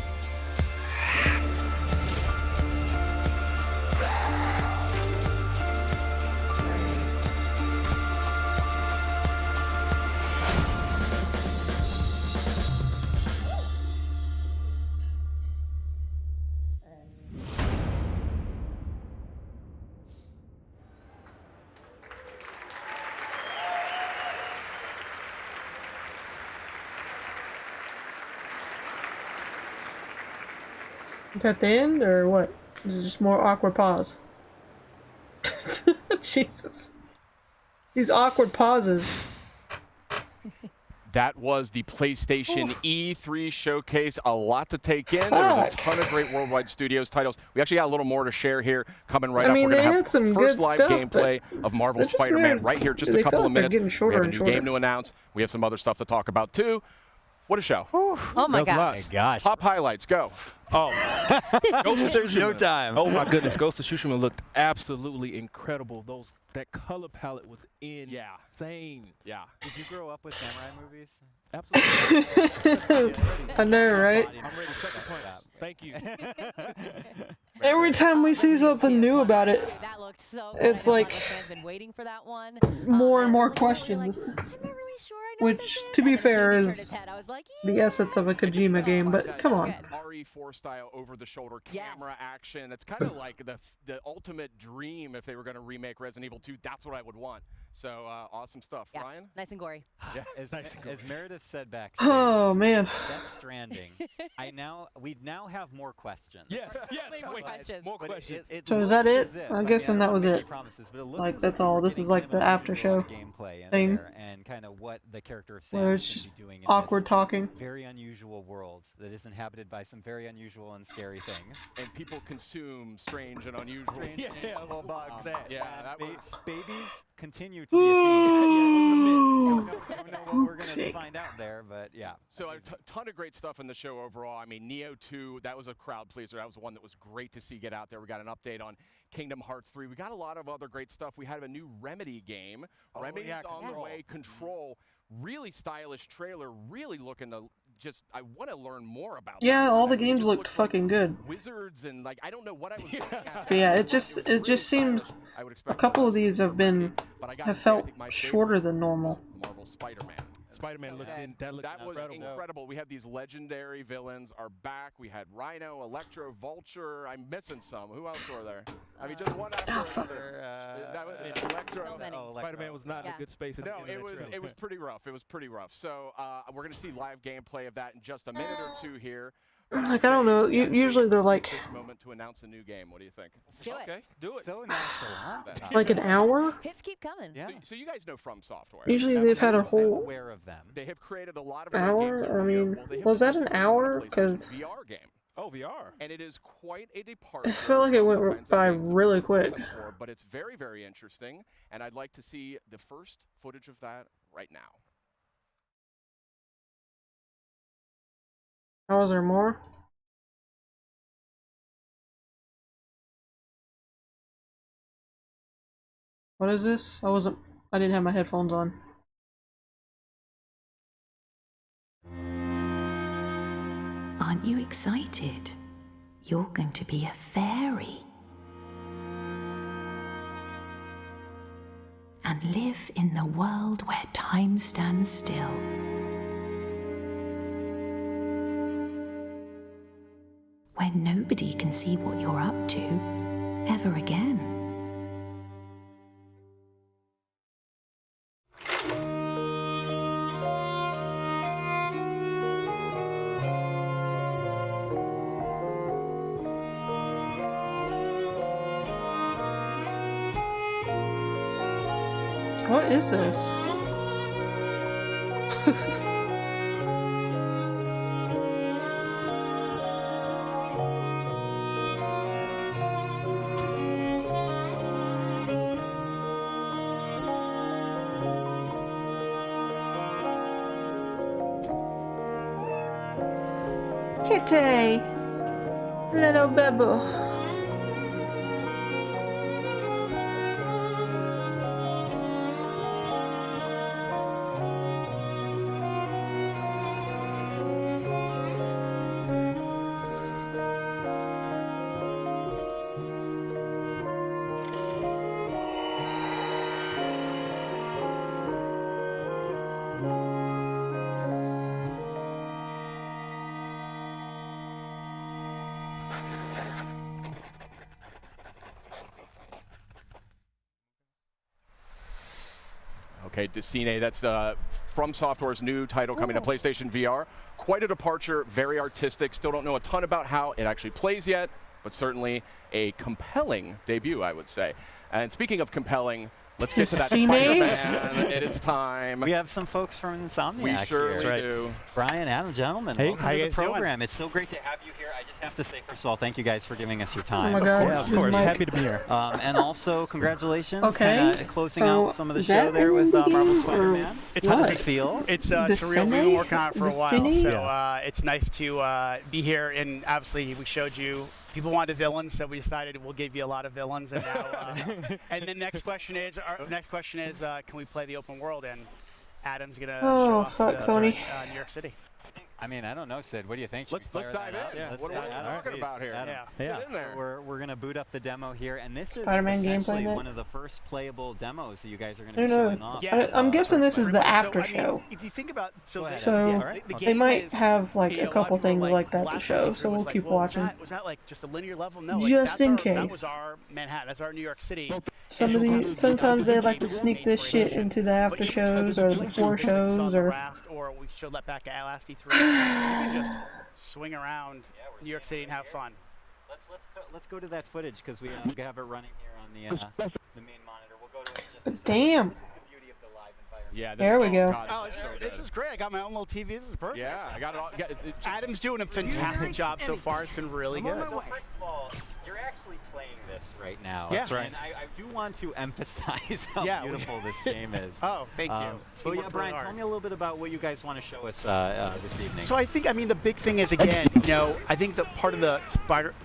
Is that the end, or what? Is it just more awkward pause? Jesus. These awkward pauses. That was the PlayStation E3 showcase. A lot to take in. There was a ton of great worldwide studios titles. We actually got a little more to share here. Coming right up, we're going to have some first good live stuff, gameplay of Marvel Spider-Man right here. Just a couple of minutes. We have a new game to announce. We have some other stuff to talk about too. What a show. Oh my gosh. Top highlights, go. Oh, There's no time. Oh my goodness, Ghost of Tsushima looked absolutely incredible. That color palette was insane. Yeah. Did you grow up with samurai movies? Absolutely. I know, right? I'm ready to set the point. Thank you. Every time we see something new about it, That looked so good. it's like Fans been waiting for that one. more and more questions. I'm not really sure I know Which, to be fair, is his head. I was like, the essence of a Kojima game, but come on. RE4 style over-the-shoulder camera action. That's kind of like the ultimate dream if they were going to remake Resident Evil 2. That's what I would want. So awesome stuff. yeah, Ryan? nice and gory. Yeah, As Meredith said backstage, Oh man. Death Stranding. We now have more questions. Yes, More questions. More questions. So is that it? As if, I'm guessing that was make any it. promises, but it looks Like, as that's if we all. were This is getting like kind the of an after unusual show amount of gameplay in thing. there, and kind of what the character of Where Sam it's is just going to be doing in awkward this talking. very unusual world that is inhabited by some very unusual and scary things. And people consume strange and unusual. Well, bugs. Yeah, that was... Babies continue to be a theme. I don't know what we're going to find out there, but yeah. So a ton of great stuff in the show overall. I mean, Neo 2, that was a crowd pleaser. That was one that was great to see get out there. We got an update on Kingdom Hearts 3. We got a lot of other great stuff. We had a new Remedy game. Remedy's on the way. Control. Really stylish trailer. Really looking to just, I want to learn more about Yeah, that. all the games looked fucking good. Wizards and like, I don't know what I was looking at. But yeah, it just seems a couple of these have felt shorter than normal. Marvel Spider-Man. Spider-Man looked that was incredible. We have these legendary villains are back. We had Rhino, Electro, Vulture. I'm missing some. Who else were there? I mean, just one after another. That was Electro. Spider-Man was not in a good space. No, it was pretty rough. It was pretty rough. So we're gonna see live gameplay of that in just a minute or two here. Like, I don't know. Usually they're like this moment to announce a new game. What do you think? Okay, do it. So nonchalant. like an hour. Hits keep coming. Yeah. So you guys know From Software. Usually they've had a whole aware of them. They have created a lot of great games hour. over I the year. mean, Well, they have was that released an a hour? PlayStation Because VR game. Oh, VR. And it is quite a departure. I feel like it from the went kinds of by games that really we've seen quick. before, but it's very, very interesting, and I'd like to see the first footage of that right now. How was there more? What is this? I didn't have my headphones on. Aren't you excited? You're going to be a fairy. And live in the world where time stands still. Where nobody can see what you're up to, ever again. What is this? Kitty! Little bubble. Okay, Decine, that's From Software's new title coming to PlayStation VR. Quite a departure, very artistic. Still don't know a ton about how it actually plays yet, but certainly a compelling debut, I would say. And speaking of compelling, let's get to that Spider-Man. It is time. We have some folks from Insomniac We surely here. do. Brian, Adam, gentlemen, Hey, welcome how to you the guys doing? program. It's so great to have you here. I just have to say, first of all, thank you guys for giving us your time. Oh my God. Yeah, of course. Happy to be here. And also, congratulations. Okay. Kinda closing So out some of the is show that there with in the Marvel game, Spider-Man. It's How does what? it feel? It's The surreal. We've been Cine? working on it for a The while, Cine? so it's nice to be here. And obviously, we showed you people wanted villains, so we decided we'll give you a lot of villains. And now, and the next question is, can we play the open world? And Adam's gonna show off fuck, Sony. New York City. I mean, I don't know, Sid. What do you think? Let's dive in. Yeah, What are we talking about here? Yeah. Get in there. We're gonna boot up the demo here, and this is Spider-Man essentially gameplay one mix? of the first playable demos that you guys are gonna Who be showing knows? off. I'm guessing this is the after So, I mean, show. if you think about So the they game might is, have like you know, a couple lot of people things were like that to last show, week so it was we'll like, keep well, watching. Was that like just a linear level? No, like, Just in that was case. our Manhattan. That's our New York City. Sometimes they like to sneak this shit into the after shows or the before shows or. Or we showed that back at last E3. You can just swing around New York City and have fun. Let's go to that footage because we have it running here on the main monitor. We'll go to it in just a second. Damn. This is the beauty of the live environment. Yeah, There we go. Oh, this is great. I got my own little TV. This is perfect. Yeah, I got it all. Adam's doing a fantastic job so far. It's been really good. So first of all, you're actually playing this right now. Yeah. That's right. And I do want to emphasize how beautiful this game is. Oh, thank you. But yeah, Brian, tell me a little bit about what you guys want to show us this evening. So I think, the big thing is, again, I think that part of the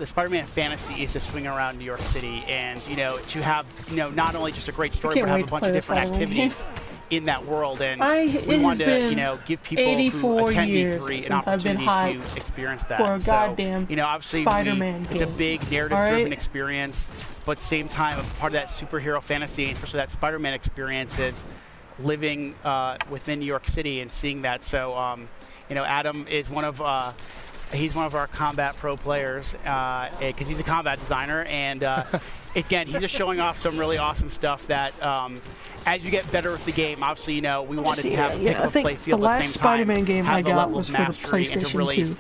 Spider-Man fantasy is to swing around New York City and, to have, not only just a great story, but have a bunch of different activities in that world. And we wanted to, give people who attend E3 an opportunity to experience that. For a goddamn obviously Spider-Man it's a game. big narrative-driven experience, but at the same time, part of that superhero fantasy, especially that Spider-Man experience, is living within New York City and seeing that. So, Adam is one of our combat pro players because he's a combat designer, and again, he's just showing off some really awesome stuff that. As you get better with the game, obviously, we wanted to have pick up a play field at the same time. Spider-Man game I have a got level was of for the mastery and to PlayStation really 2.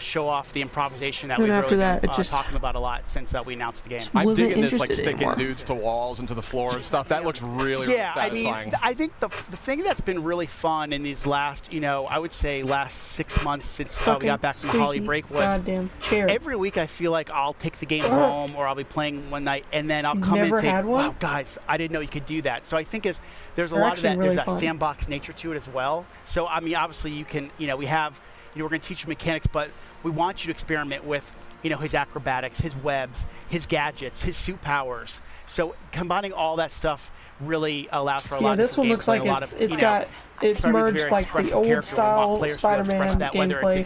Show off the improvisation that Then we've after really that, been it just talking about a lot since we announced the game. I'm digging this, like interested sticking anymore. dudes to walls and to the floor and stuff. That looks really Yeah, satisfying. I think the thing that's been really fun in these last, I would say last 6 months since we got back from holiday break was goddamn chair. every week I feel like I'll take the game home or I'll be playing one night and then I'll come in and say, wow, guys, I didn't know you could do that. So I think there's a lot of that, really there's that fun. sandbox nature to it as well. So, obviously you can, we have, we're going to teach you mechanics, but we want you to experiment with, his acrobatics, his webs, his gadgets, his suit powers. So combining all that stuff really allows for a lot of this one looks gameplay, like a lot it's of, got It's merged like the old style Spider-Man gameplay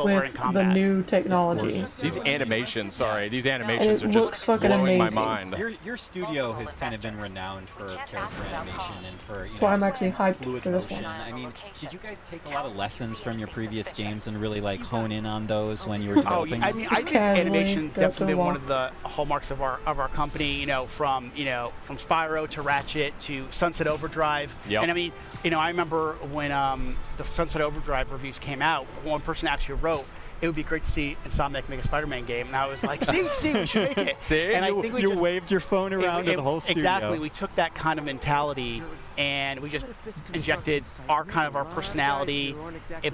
with the new technology. These animations, these And animations it are looks just fucking blowing my amazing. mind. Your studio has kind of been renowned for character animation and for So I'm actually hyped fluid for this motion. one. I mean, did you guys take a lot of lessons from your previous games and really like hone in on those when you were developing? I mean, I think animation's definitely one of the hallmarks of our company. From Spyro to Ratchet to Sunset Overdrive. Yep. And I mean, I remember when the Sunset Overdrive reviews came out, one person actually wrote, "It would be great to see Insomniac make a Spider-Man game," and I was like, "See, we should make it." See, and I think you waved your phone around to the whole studio. Exactly, we took that kind of mentality and we just injected our personality,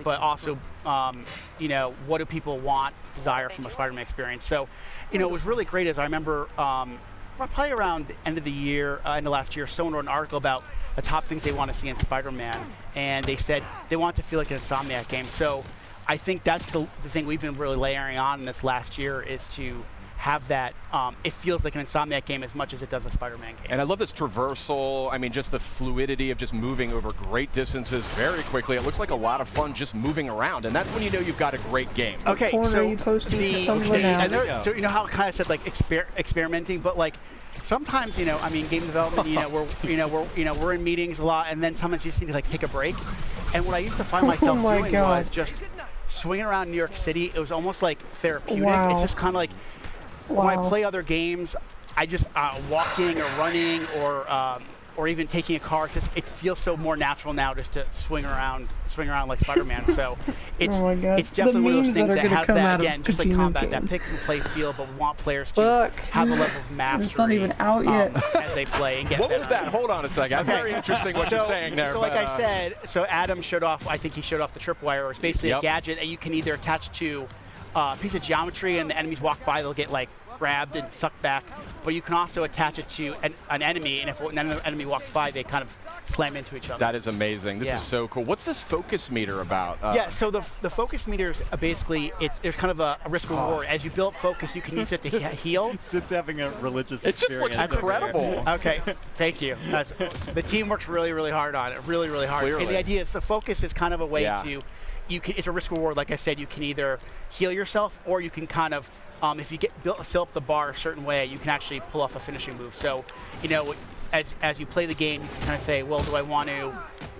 but also, what do people want, desire from a Spider-Man experience. So, it was really great. As I remember, probably around the end of the year, end of last year, someone wrote an article about the top things they want to see in Spider-Man, and they said they want it to feel like an Insomniac game. So I think that's the thing we've been really layering on in this last year is to have that, it feels like an Insomniac game as much as it does a Spider-Man game. And I love this traversal, just the fluidity of just moving over great distances very quickly. It looks like a lot of fun just moving around, and that's when you know you've got a great game. Okay, so you know how I kind of said like experimenting, but like sometimes game development, we're in meetings a lot, and then sometimes you just need to like take a break. And what I used to find myself doing was just swinging around New York City. It was almost like therapeutic. Wow. It's just kind of like when I play other games, I just walking or running or even taking a car. It feels so more natural now just to swing around like Spider-Man. So it's it's definitely one of those things that has that again, just like combat, that pick and play feel, but we want players to have a level of mastery. It's not even out yet. As they play and get What better. was that? Hold on a second. That's very interesting what you're saying there. So like I said, Adam showed off, I think he showed off the tripwire. It's basically a gadget that you can either attach to a piece of geometry, and the enemies walk by, they'll get like grabbed and sucked back, but you can also attach it to an enemy, and if an enemy walks by, they kind of slam into each other. That is amazing. This is so cool. What's this focus meter about? So the focus meter is basically, there's kind of a risk reward. As you build focus, you can use it to heal. Sid's having a religious experience. It just looks incredible. Okay, thank you. The team works really, really hard on it. Really, really hard. Clearly. And the idea is the focus is kind of a way to, it's a risk reward. Like I said, you can either heal yourself, or you can kind of, if you fill up the bar a certain way, you can actually pull off a finishing move. So, as you play the game, you can kind of say, well, do I want to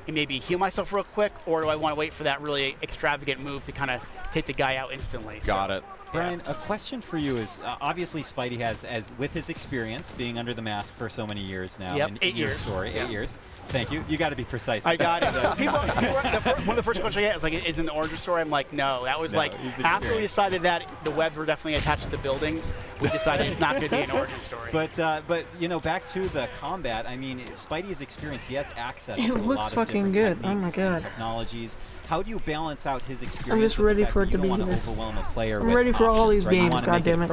maybe heal myself real quick, or do I want to wait for that really extravagant move to kind of take the guy out instantly? Got it. Brian, a question for you is, obviously Spidey has, with his experience being under the mask for so many years now, in 8 your years. story, 8 years. Thank you. You got to be precise. I got it. One of the first questions I get is like, is it an origin story? I'm like, no. That was after we decided that the webs were definitely attached to the buildings, we decided it's not going to be an origin story. But back to the combat. I mean, Spidey's experience, he has access to a lot of different techniques and technologies. How do you balance out his experience? I'm just ready for it to be here. Overwhelm a player I'm ready for all these games, goddammit.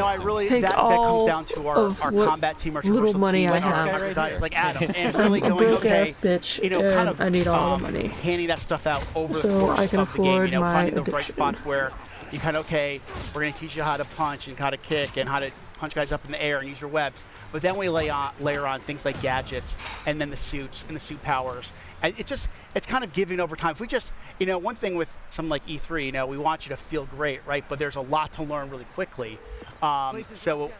I really that comes down to our combat team, our little money I have, have. like Adam, and really I'm a going, broke-ass bitch, kind of I need all the money. handing that stuff out over So the course I can of the game. afford my Finding the right addiction. spots where you kind of, we're going to teach you how to punch and how to kick and how to punch guys up in the air and use your webs. But then we layer on things like gadgets and then the suits and the suit powers. And it's kind of giving over time. If we just, one thing with something like E3, we want you to feel great, right? But there's a lot to learn really quickly. So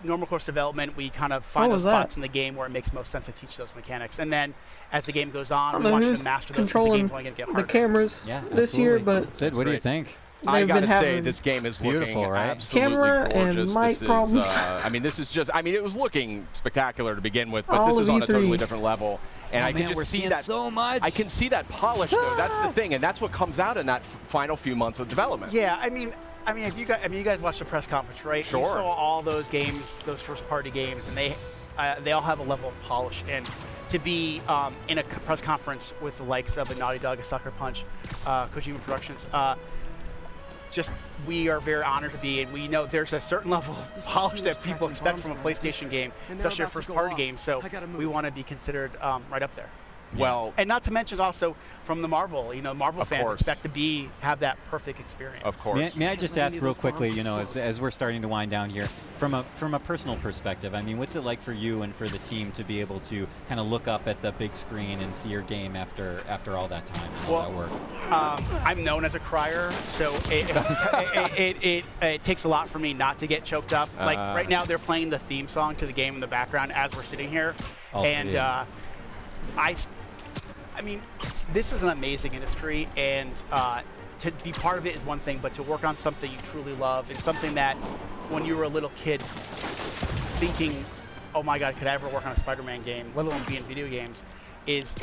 normal course development, we kind of find those spots in the game where it makes most sense to teach those mechanics. And then as the game goes on, we want you to master those because the game's only going to get harder. The cameras this year, but Sid, what do you think? I gotta say, this game is looking absolutely camera gorgeous. And mic problems. This is just, it was looking spectacular to begin with, but this is on a totally different level. And I can just see that so much. I can see that polish, though. That's the thing, and that's what comes out in that final few months of development. Yeah, if you guys watched the press conference, right? Sure. You saw all those games, those first-party games, and they all have a level of polish. And to be in a press conference with the likes of a Naughty Dog, a Sucker Punch, Kojima Productions, we are very honored to be, and we know there's a certain level of polish that people expect from a PlayStation game, especially a first-party game. So we want to be considered right up there. Well, and not to mention also from the Marvel, Marvel fans expect to have that perfect experience. Of course. May I just ask real quickly, as we're starting to wind down here, from a personal perspective, I mean, what's it like for you and for the team to be able to kind of look up at the big screen and see your game after all that time, all that work? I'm known as a crier, so it takes a lot for me not to get choked up. Like right now, they're playing the theme song to the game in the background as we're sitting here, and I mean, this is an amazing industry, and to be part of it is one thing, but to work on something you truly love is something that when you were a little kid thinking, oh my God, could I ever work on a Spider-Man game, let alone be in video games, is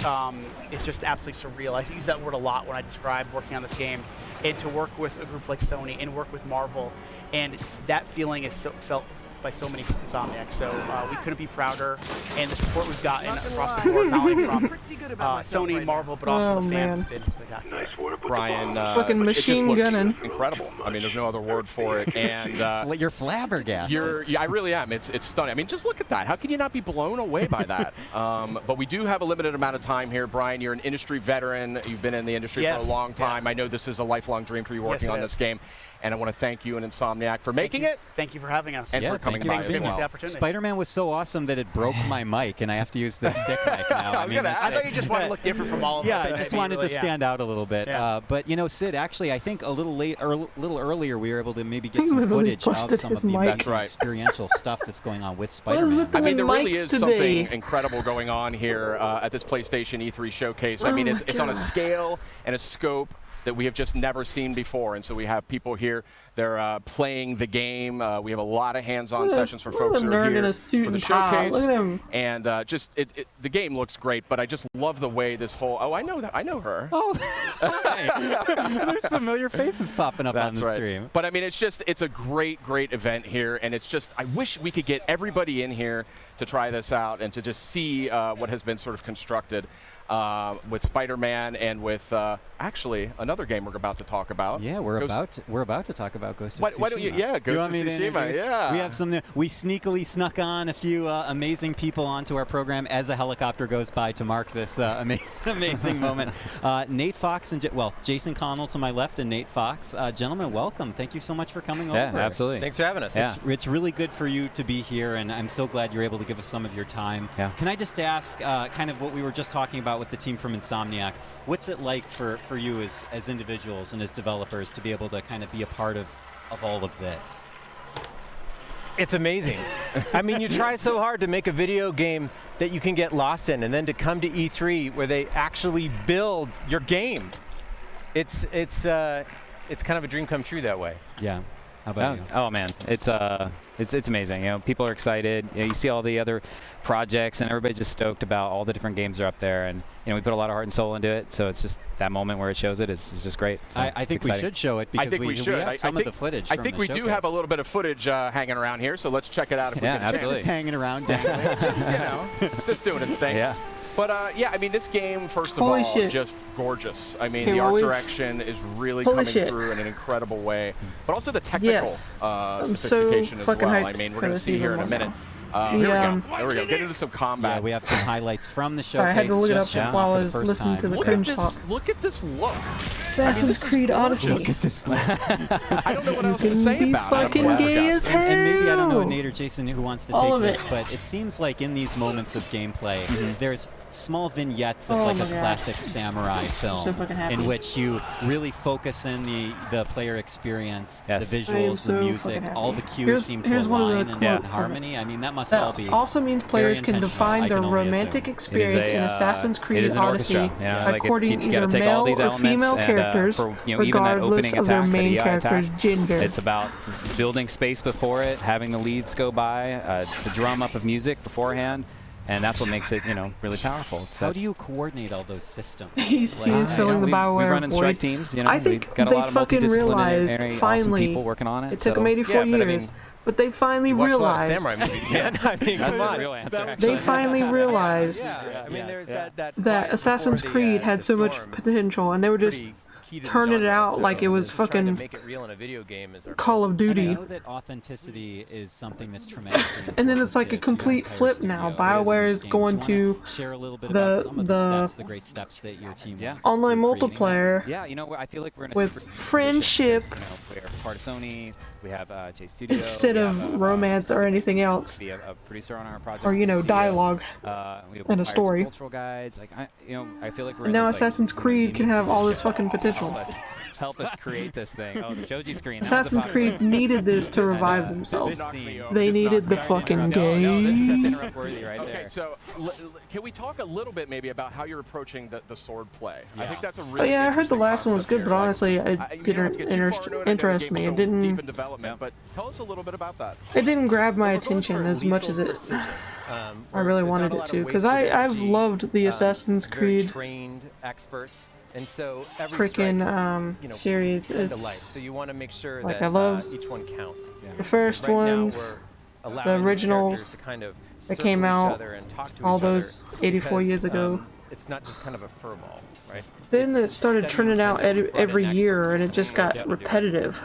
just absolutely surreal. I use that word a lot when I describe working on this game, and to work with a group like Sony and work with Marvel, and that feeling is felt by so many Insomniacs. So we couldn't be prouder, and the support we've gotten across the board, not only from Sony, Marvel, but also the fans has been spectacular. Brian, fucking it machine just looks gunning. incredible. I mean, there's no other word for it. And you're flabbergasted. I really am. It's stunning. I mean, just look at that. How can you not be blown away by that? But we do have a limited amount of time here, Brian. You're an industry veteran. You've been in the industry for a long time. I know this is a lifelong dream for you working on this game. And I want to thank you and Insomniac for making it. Thank you for having us. And for coming by as well. Spider-Man was so awesome that it broke my mic, and I have to use this stick mic now. I thought you just wanted to look different from all of us. Yeah, I just wanted to stand out a little bit. But Sid, actually, I think a little earlier we were able to maybe get some footage of some of the amazing experiential stuff that's going on with Spider-Man. I mean, there really is something incredible going on here at this PlayStation E3 showcase. I mean, it's on a scale and a scope that we have just never seen before. And so we have people here, they're playing the game. We have a lot of hands-on sessions for folks who are here for the showcase. Look at him. And the game looks great, but I just love the way this whole, I know her. Oh, hi. There's familiar faces popping up on the stream. But I mean, it's a great event here. And it's just, I wish we could get everybody in here to try this out and to just see what has been sort of constructed with Spider-Man and with actually another game we're about to talk about. Yeah, we're about to talk about Ghost of Tsushima. Why don't you? Yeah, Ghost of Tsushima. Yeah, we have some. We sneakily snuck on a few amazing people onto our program as a helicopter goes by to mark this amazing moment. Nate Fox and Jason Connell to my left and Nate Fox. Gentlemen, welcome. Thank you so much for coming over. Yeah, absolutely. Thanks for having us. It's really good for you to be here, and I'm so glad you're able to give us some of your time. Yeah. Can I just ask, kind of what we were just talking about with the team from Insomniac? What's it like for you as individuals and as developers to be able to kind of be a part of all of this? It's amazing. I mean, you try so hard to make a video game that you can get lost in, and then to come to E3 where they actually build your game. It's kind of a dream come true that way. Yeah. How about you? Oh man, it's amazing. You know, people are excited. You see all the other projects, and everybody's just stoked about all the different games that are up there. And we put a lot of heart and soul into it. So it's just that moment where it shows it is just great. So I think we should show it because we have some of the footage. I think we do have a little bit of footage hanging around here. So let's check it out. If we can. Absolutely. It's just hanging around. It's just doing its thing. Yeah. But I mean, this game, first of all, just gorgeous. I mean, the art direction is really coming through in an incredible way. But also the technical sophistication as well. I mean, we're going to see here in a minute. Here we go. There we go. Get into some combat. Yeah, we have some highlights from the showcase. I had to look it up while I was listening listening to the cringe talk. Look at this look. Assassin's Creed Odyssey. Look at this look. I don't know what else to say about it. Fucking gay as hell. And maybe I don't know Nate or Jason who wants to take this, but it seems like in these moments of gameplay, there's small vignettes of like a classic samurai film in which you really focus in the player experience, the visuals, the music, all the cues seem to align in harmony. I mean, that must all be also means players can define their romantic experience in Assassin's Creed Odyssey according to either male or female characters, regardless of their main character's gender. It's about building space before it, having the leaves go by, the drum up of music beforehand. And that's what makes it, really powerful. How do you coordinate all those systems? He's filling the BioWare we run in strike teams. I think we've got a lot of fucking realized finally people working on it. It took them 84 years. But they finally realized. Samurai movies, man. I mean, that's the real answer. They finally realized that Assassin's Creed had so much potential, and they were just turn it out like it was Trying to fucking make it real in a video game is our Call of And I Duty. know that authenticity is something that's tremendously And then it's important like a to complete your entire flip studio. now. It is in BioWare this is game. going Do you wanna to share a little bit about some of the great steps that your team went online through creating multiplayer Yeah, you know, I feel like we're in a with super unique friendship position because, you know, we're part of Sony. We have J Studio. instead we of have, romance or anything else. Be a producer on our project. Or, you know, studio. dialogue We have and a hired some story. cultural guides. Like, I feel like we're And in now this, like, Assassin's Creed can have all this fucking potential. help us create this thing. Oh, the Shoji screen. Assassin's Creed needed this to revive themselves. They needed the fucking game. Okay, so can we talk a little bit maybe about how you're approaching the sword play? I think that's a Oh really yeah, I heard the last one was good, but honestly, it you don't have didn't to get too far into it. I know the interest game's me. It still deep didn't. in development, but tell us a little bit about that. It didn't grab my attention as much as it. I really wanted it to, because I've loved the Assassin's Creed trained experts, and so every freaking you know, series end is of life. So you want to make sure like that I love each one counts. the first Right now, ones, we're the allowing these originals characters to kind of that circle came each out other and talk to all each other those 84 because, years ago. It's not just kind of a furball, right? Then it started turning out every year, and it just got repetitive.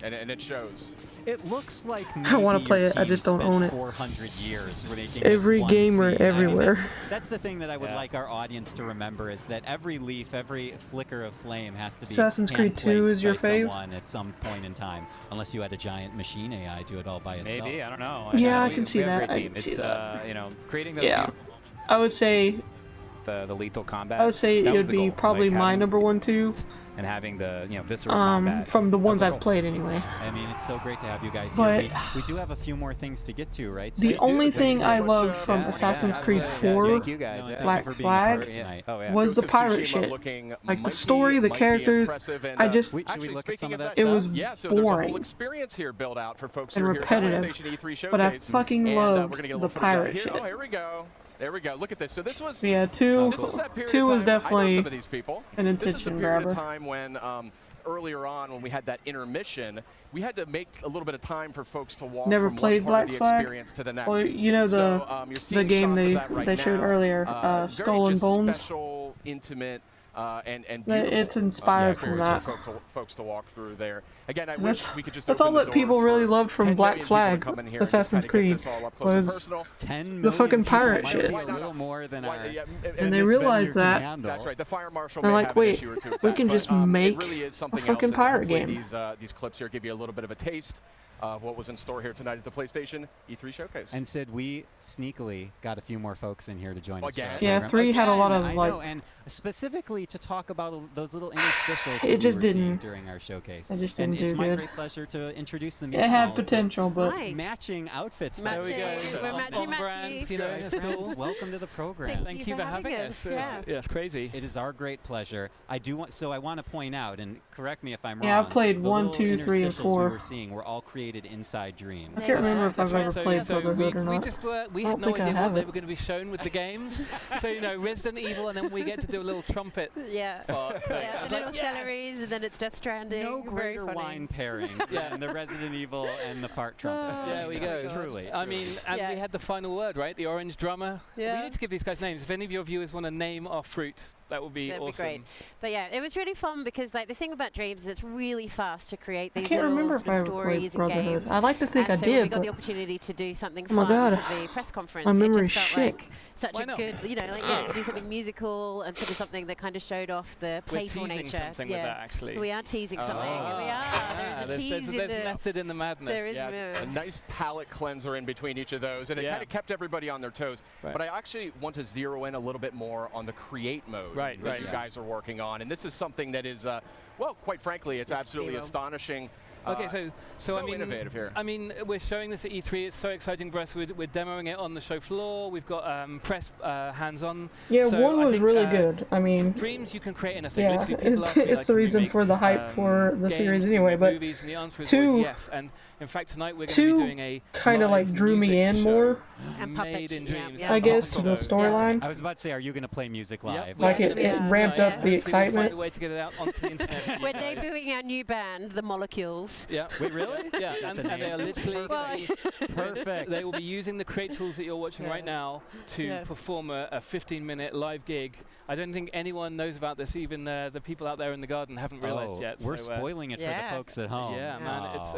And it shows. It looks like I want to maybe play your it, I team just don't spent own it. 400 years making Every this one gamer scene. everywhere. That's the thing that I would like our audience to remember is that every leaf, every flicker of flame has to be Assassin's Creed 2 hand-placed is your by fave? someone at some point in time, unless you had a giant machine AI do it all by itself. Maybe, I don't know. Yeah, I we can see have a that. great I team. can see It's that. you know, creating those Yeah, beautiful I would say the lethal combat. I would say that it was would the be goal. probably like my having, number 1 too. and having the visceral combat. From the ones That's I've the goal. played anyway. I mean, it's so great to have you guys But- here. We do have a few more things to get to, right? The only thing I loved from Assassin's Creed 4, Black Flag, was the pirate shit. Like the story, the characters, I just, Should we look at some of that it was Yeah, so there's a whole boring experience here built out for folks and who are here at the repetitive. PlayStation E3 showcase. But I fucking and, loved we're gonna get a the little footage out pirate here. shit. Oh, here we go. There we go. Look at this. So this was Yeah, this 2 was that period two of was time. I know definitely some of these people. an This is the attention period of grabber. time when earlier on when we had that intermission, we had to make a little bit of time for folks to walk Never from played one part Black of the Flag? experience to the next. Well, you know So, you're the seeing game shots of they that right they showed now. earlier, Very Skull and just Bones. special, intimate, and It's beautiful, inspired from experience that. for folks to walk through there. Again, I That's, wish we could just that's open all the that people doors really for loved from 10 Black million people to Flag, come in here and just Assassin's kinda get Creed, this all up close and was personal. 10 the fucking pirate might shit. be a little more than our And they realized that. That's right. The fire marshal They're may like, have an wait, issue or two with we that, can but, just it make really is a something fucking else, and pirate hopefully game. These clips here give you a little bit of a taste of what was in store here tonight at the PlayStation E3 showcase. And Sid, we sneakily got a few more folks in here to join us. Again? for the Yeah, program. 3 had a lot Again, of, I like- know, and specifically to talk about those little interstitials It that just we were seeing didn't- during our showcase. it just and didn't it's do my good. great pleasure to introduce them. It had potential, but matching outfits. Matching. There we go. We're matchy matchy. Brands, you know, friends, welcome to the program. Thank you for having us. Yeah, it's crazy. It is our great pleasure. I want to point out, and correct me if I'm Yeah, wrong. I've played the 1, little 2, 3, and interstitials 4. we were seeing were all created inside Dreams. I can't remember if I've ever played So Brotherhood or we not. just were, we I had don't no think I idea what have they it. were going to be shown with the games. So, you know, Resident Evil, and then we get to do a little trumpet. Yeah. Part thing. I Yeah, was the like, little yes! celeries, and then it's Death Stranding. No Very greater funny. wine pairing than the Resident Evil and the fart trumpet. There we go. Truly. I mean, and we had the final word, right? The orange drummer. Yeah. We need to give these guys names. If any of your viewers want to name our fruit, that would be That'd awesome. be great. But yeah, it was really fun because like the thing about Dreams is it's really fast to create these I can't little remember sort if I of ever played stories and Brotherhood. games. I like to think and I so did, when we got but the opportunity to do something oh my fun God. for the press conference. My It memory's just felt shit. like such Why a not? good, you know, like yeah, to do something musical and sort of something that kind of showed off the We're playful teasing nature. something with that, actually. We are teasing something. We are. Yeah, There is a tease in there's the. method in the madness. There is a nice palate cleanser in between each of those, and it kind of kept everybody on their toes. Right. But I actually want to zero in a little bit more on the create mode that you guys are working on, and this is something that is, well, quite frankly, it's absolutely astonishing. Okay, so I mean, innovative here. I mean, we're showing this at E3. It's so exciting for us. We're demoing it on the show floor. We've got press hands-on. Yeah, so 1 I was think, really good. I mean, Dreams, you can create anything. yeah, Literally, people ask me, it's like, the can we reason make, for the hype for the games, series can we anyway. make But movies, and the answer is 2 always yes. And in fact, tonight we're going to be doing a kind of like live drew me music in show more. And made in Dreams. I guess to the storyline. I was about to say, are you going to play music live? Like it ramped up the excitement. Find a way to get it out onto the internet. We're debuting our new band, The Molecules. tools. Yeah. Wait, really? Yeah, and they are literally perfect. They will be using the crate tools that you're watching right now to perform a 15-minute live gig. I don't think anyone knows about this. Even the people out there in the garden haven't realized yet. We're spoiling it for the folks at home. Yeah, man, it's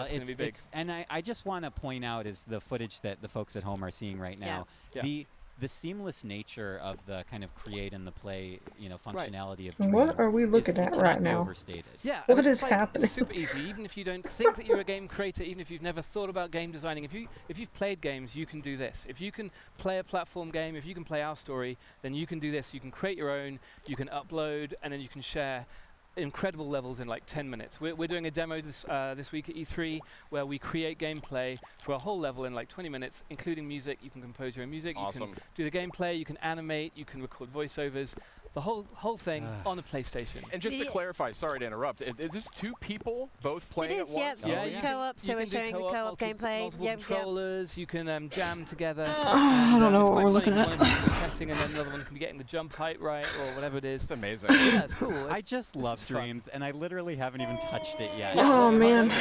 going to be big. And I just want to point out is the footage that the folks at home are seeing right now. Yeah. The seamless nature of the kind of create and the play, functionality of Dreams. What are we looking at right now? Overstated. Yeah, what is happening? It's super easy. Even if you don't think that you're a game creator, even if you've never thought about game designing, if you've played games, you can do this. If you can play a platform game, if you can play Our Story, then you can do this. You can create your own, you can upload, and then you can share incredible levels in like 10 minutes. We're doing a demo this week at E3 where we create gameplay for a whole level in like 20 minutes, including music. You can compose your own music. Awesome. You can do the gameplay. You can animate. You can record voiceovers. The whole thing on a PlayStation. And just to clarify, sorry to interrupt, is this two people both playing at once? Yep. Yeah, it's co-op, so we're showing the co-op gameplay. Multiple controllers, you can jam together. I don't know what we're looking at. One can be testing and then another one can be getting the jump height right or whatever it is. It's amazing. Yeah, it's cool. I just love Dreams, and I literally haven't even touched it yet. Oh, man.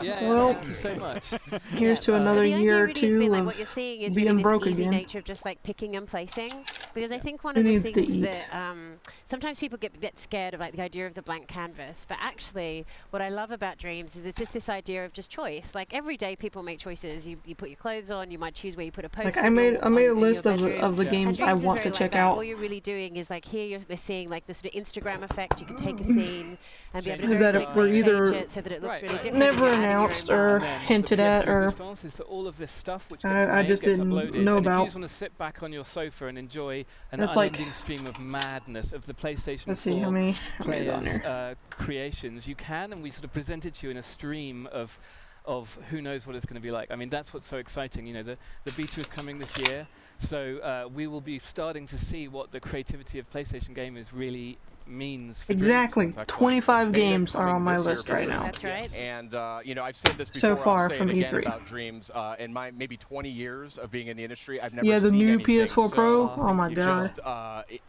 Well, thank you so much. Here's to another year or two of what you're seeing is being really broke this easy again. nature of just like picking and placing, because I think one Who of the needs to things eat? that sometimes people get a bit scared of like the idea of the blank canvas, but actually what I love about Dreams is it's just this idea of just choice. Like every day people make choices. You put your clothes on, you might choose where you put a poster. Like I made a list of the games I want to check out. All you're really doing is like here we're seeing like this sort of Instagram effect. You can take a scene and be able to that very were quickly either change it so that it looks really different. never and you're adding your own announced or mark. hinted at, or Is that all of this stuff which I just gets didn't uploaded, know and if you about. just want to sit back on your sofa and enjoy an That's like- unending stream of madness of the PlayStation Let's see 4 how many on players' there. creations, you can, and we sort of present it to you in a stream of who knows what it's going to be like. I mean, that's what's so exciting. You know, the beta is coming this year, so we will be starting to see what the creativity of PlayStation gamers really means for Exactly. Dreams. 25 games are coming on my this year list for right Dreams. now. That's right. And I've said this So before. far I'll say from it again E3. about Dreams. In my maybe 20 years of being in the industry, I've never Yeah, the seen new anything PS4 Pro. so Oh my god. just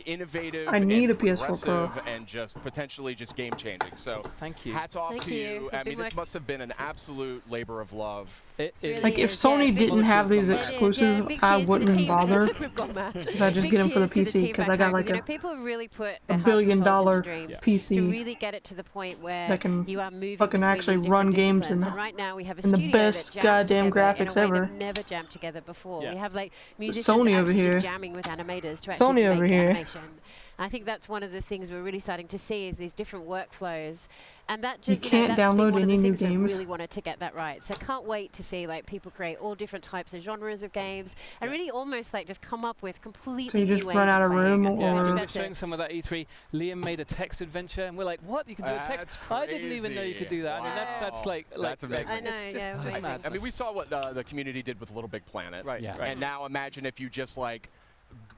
innovative. I need and a PS4 Pro. progressive and just potentially just game changing. So thank you. Hats off Thank to you. you. You've I been mean, this must have been an absolute labor of love. Like if Sony didn't have these exclusives, I wouldn't even bother. Cause I just get them for the PC because I got like a people really put $1 billion PC to really get it to the point where that can you are moving fucking between actually these run different games in disciplines. And right now we have a the studio best that jams goddamn together graphics in a way ever. they've never jammed together before. Yeah. We have like musicians Sony over actually here. just jamming with animators to Sony actually over make here. animation. I think that's one of the things we're really starting to see is these different workflows, and that just You can't that's been download one of any the new things we games. really wanted to get that right. So can't wait to see like people create all different types of genres of games and really almost like just come up with completely So you new just ways run out of playing room it. Yeah, we or were showing some of that E3. Liam made a text adventure, and we're like, "What? You can do a text? That's I didn't even know you could do that." I mean, that's like That's amazing. I know, it's just yeah, just amazing. mad. I mean, we saw what the community did with Little Big Planet. Right, Yeah. right. And now imagine if you just like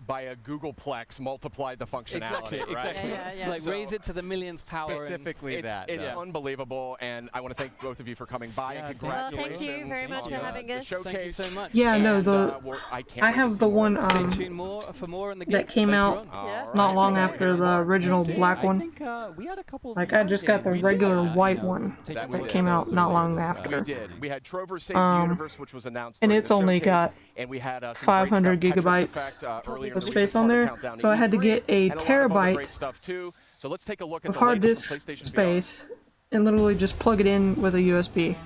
by a Googleplex multiplied the functionality. Exactly, right? exactly. Yeah. Like So raise it to the millionth power. and Specifically that. It's though. unbelievable, and I want to thank both of you for coming by. Yeah, and Well, congratulations. thank you very much on for the- having the us. showcase. Thank you so much. Yeah, no, And, the I can't I wait to have see the more. one Stay tuned for more in the that came later out on. All not right. long after the original See, black I one. think, we had a couple Like I VR just got the games, regular white you know, one take That a we that look came at out those not long earlier, after. We did. We had Trover Saves Universe, which was announced and during it's the only showcase, got and we had some 500 great stuff, Tetris gigabytes Effect, earlier in of the week space to on start the there, countdown to so I had to E3, get a and lot of other terabyte great stuff too. So let's take a look at of the hard latest disk from PlayStation VR. space and literally just plug it in with a USB.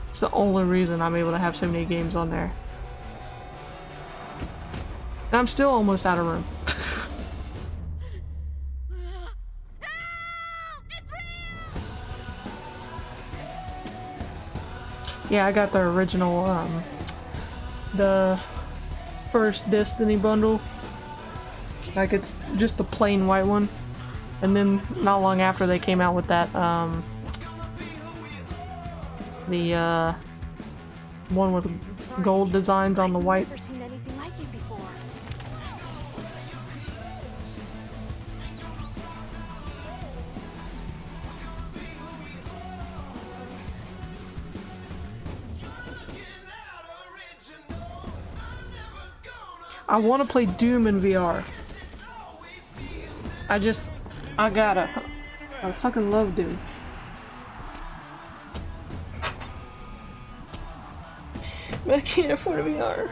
It's the only reason I'm able to have so many games on there. And I'm still almost out of room. Yeah, I got the original, the first Destiny bundle. Like, it's just the plain white one. And then, not long after, they came out with that, the, one with gold designs on the white. Never seen anything like it before. I want to play Doom in VR. I gotta. I fucking love Doom. I can't afford a VR.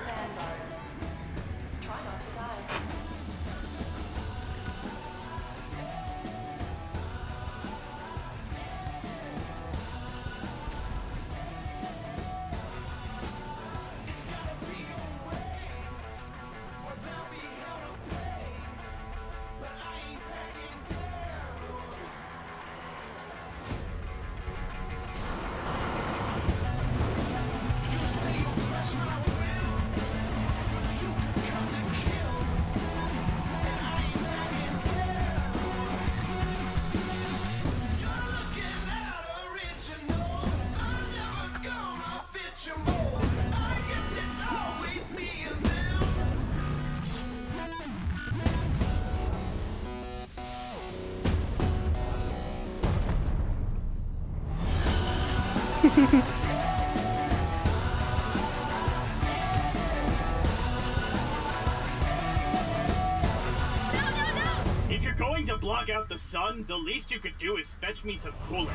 If you're going to block out the sun, the least you could do is fetch me some coolant.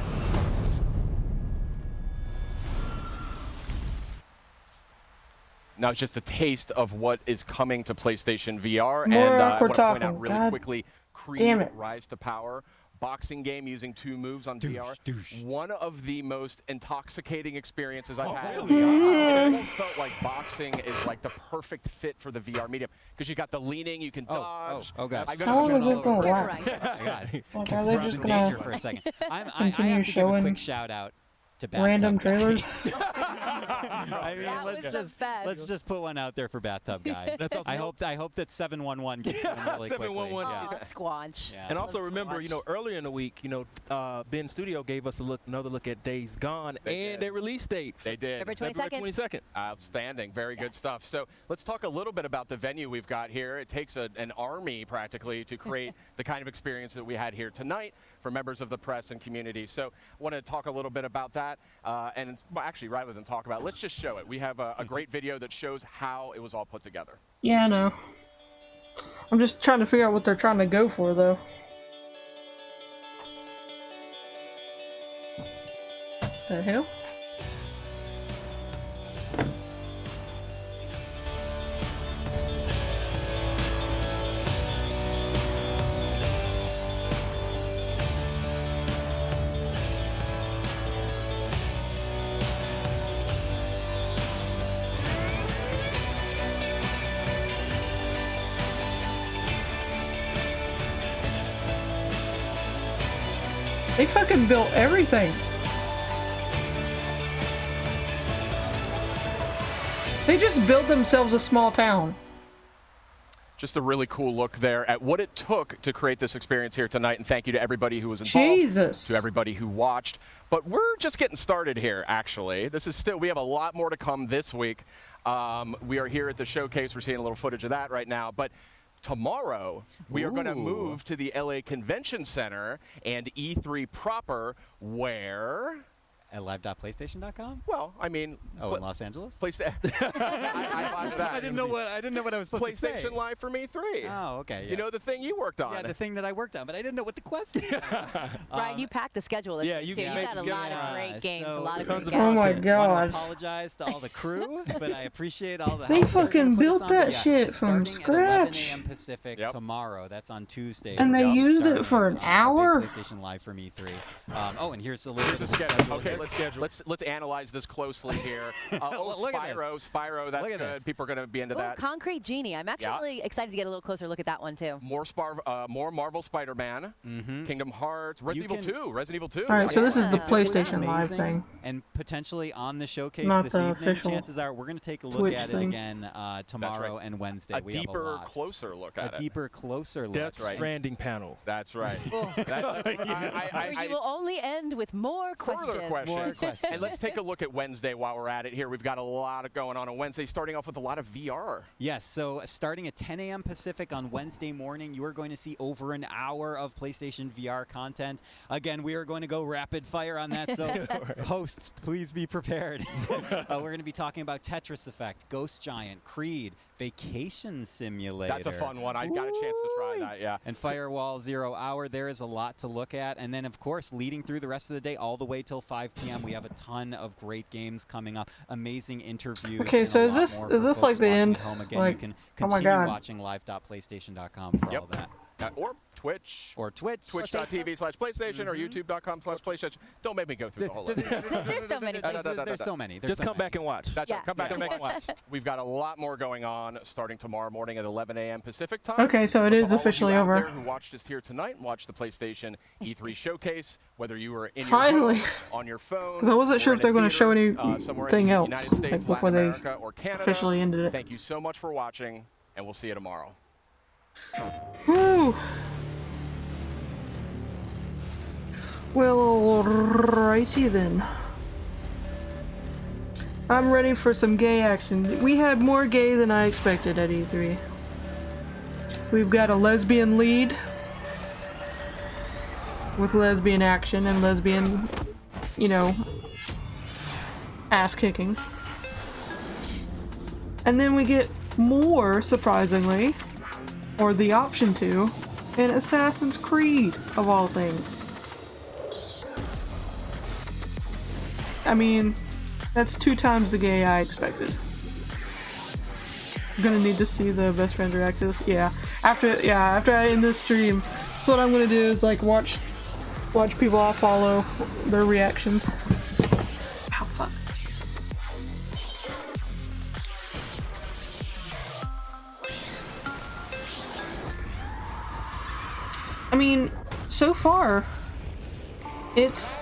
Now it's just a taste of what is coming to PlayStation VR. More and I awkward want to point out talking. really God quickly, damn Creed it. Rise to Power. Boxing game using 2 moves on VR. One of the most intoxicating experiences I've had. really? It almost felt like boxing is like the perfect fit for the VR medium because you got the leaning, you can dodge. Oh gosh. How long is this gonna last? Oh my God. Like, are they We're just in gonna danger for a second. I continue have to give a showing quick shout out to random Bathtub Guy. trailers? I mean, let's just put one out there for Bathtub Guy. That's awesome. I hope that 711 gets going really quickly. 711. Yeah. Squanch. Yeah. And also remember, earlier in the week, Ben Studio gave us another look at Days Gone and their release date. They did. February 22nd. Outstanding. Very good stuff. So let's talk a little bit about the venue we've got here. It takes an army practically to create the kind of experience that we had here tonight for members of the press and community. So I want to talk a little bit about that. And well, actually, rather than talk about it, let's just show it. We have a great video that shows how it was all put together. Yeah, I know. I'm just trying to figure out what they're trying to go for, though. The hell? They fucking built everything. They just built themselves a small town. Just a really cool look there at what it took to create this experience here tonight. And thank you to everybody who was involved. Jesus. To everybody who watched. But we're just getting started here, actually. This is still, we have a lot more to come this week. We are here at the showcase. We're seeing a little footage of that right now. But tomorrow, we are going to move to the LA Convention Center and E3 proper, where... At live.playstation.com? Well, I mean... Oh, in Los Angeles? I didn't know what I was supposed to say. PlayStation Live from E3. Oh, okay. You know the thing you worked on. Yeah, the thing that I worked on, but I didn't know what the quest was. Ryan, you packed the schedule. Yeah, you can got a lot of great games. So a lot of great games. Oh my I want god. to apologize to all the crew, but I appreciate all the They help fucking put us built on. that But yeah, shit from starting at 11 scratch. a.m. Pacific tomorrow. That's on Tuesday. And they we're used starting, it for an a big hour? PlayStation Live from E3. Oh, and here's a little bit of the schedule. schedule. Okay, here. let's analyze this closely here. Look at this. Spyro, that's Look at good. this. People are going to be into Ooh, that. Concrete Genie. I'm actually excited to get a little closer look at that one too. More Marvel Spider-Man, Kingdom Hearts, Resident Evil 2. All right, so this is the If it was PlayStation Live amazing thing. And potentially on the showcase Not this the evening, official chances are we're going to take a look Twitch at it thing. again tomorrow and Wednesday. A We have deeper, a lot. closer look at it. A deeper, closer look. Death Stranding panel. That's right. Where you will only end with more questions. Further questions. More questions. And let's take a look at Wednesday while we're at it here. We've got a lot going on Wednesday, starting off with a lot of VR. Yes, so starting at 10 a.m. Pacific on Wednesday morning, you are going to see over an hour of PlayStation VR content. Again, we are going to go rapid fire on that, so host hosts, please be prepared. We're going to be talking about Tetris Effect, Ghost Giant, Creed, Vacation Simulator. That's a fun one. I got a chance to try that, yeah. And Firewall 0 Hour. There is a lot to look at. And then, of course, leading through the rest of the day, all the way till 5 p.m., we have a ton of great games coming up. Amazing interviews. Okay, so is this like the end? Again, Like, you can oh my continue God. watching live.playstation.com for all of that. Or Twitch. Or Twitch. Twitch.tv/PlayStation or YouTube.com/PlayStation. Don't make me go through the whole list. There's so many places. There's so many. Just come back and watch. That's Yeah. right. Come back and watch. We've got a lot more going on starting tomorrow morning at 11 a.m. Pacific time. Okay, so it But to is all of you officially out over. there who watched us here tonight and watched the PlayStation E3 showcase, whether you were in Finally. your home, on your phone, 'Cause I wasn't or sure in if they a were gonna show theater, somewhere in anything the else, United States, like, before Latin they America, or Canada, officially ended it. Thank you so much for watching, and we'll see you tomorrow. Woo! Well, alrighty then. I'm ready for some gay action. We had more gay than I expected at E3. We've got a lesbian lead with lesbian action and lesbian, you know, ass kicking. And then we get more, surprisingly, or the option to, in Assassin's Creed, of all things. I mean, that's 2 times the gay I expected. I'm gonna need to see the best friends reactive. Yeah. After I end this stream, what I'm gonna do is like watch people I follow, their reactions. Ow, fuck. I mean, so far, it's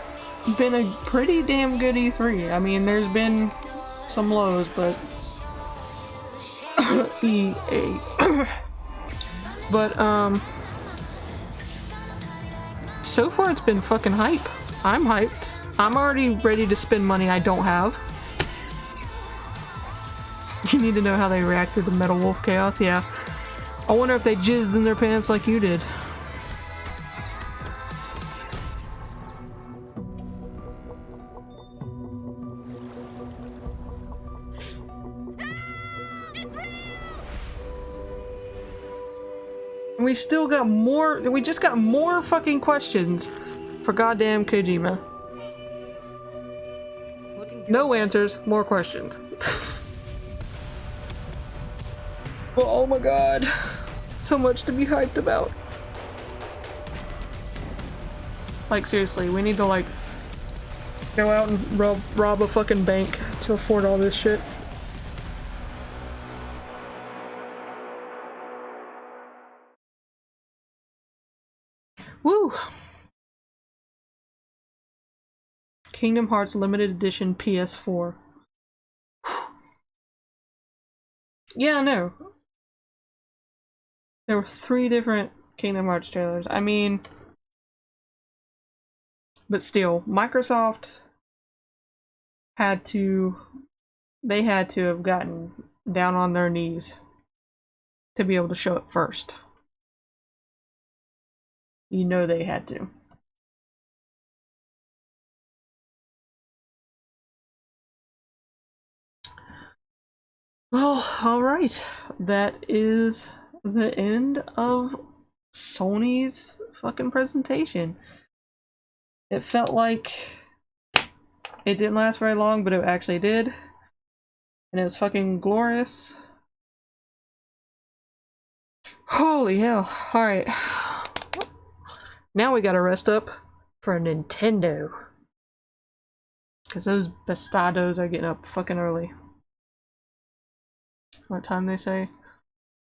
been a pretty damn good E3. I mean, there's been some lows, but EA. But so far it's been fucking hype. I'm hyped. I'm already ready to spend money I don't have. You need to know how they reacted to Metal Wolf Chaos? Yeah. I wonder if they jizzed in their pants like you did. We still got more. We just got more fucking questions for goddamn Kojima. No answers, more questions. Well, oh my god. So much to be hyped about. Like, seriously, we need to, like, go out and rob a fucking bank to afford all this shit. Woo! Kingdom Hearts Limited Edition PS4. Yeah, I know. There were 3 different Kingdom Hearts trailers. I mean, but still, Microsoft had to have gotten down on their knees to be able to show it first. You know they had to. Well, alright. That is the end of Sony's fucking presentation. It felt like it didn't last very long, but it actually did. And it was fucking glorious. Holy hell. Alright. Now we gotta rest up for Nintendo. Because those bastados are getting up fucking early. What time they say?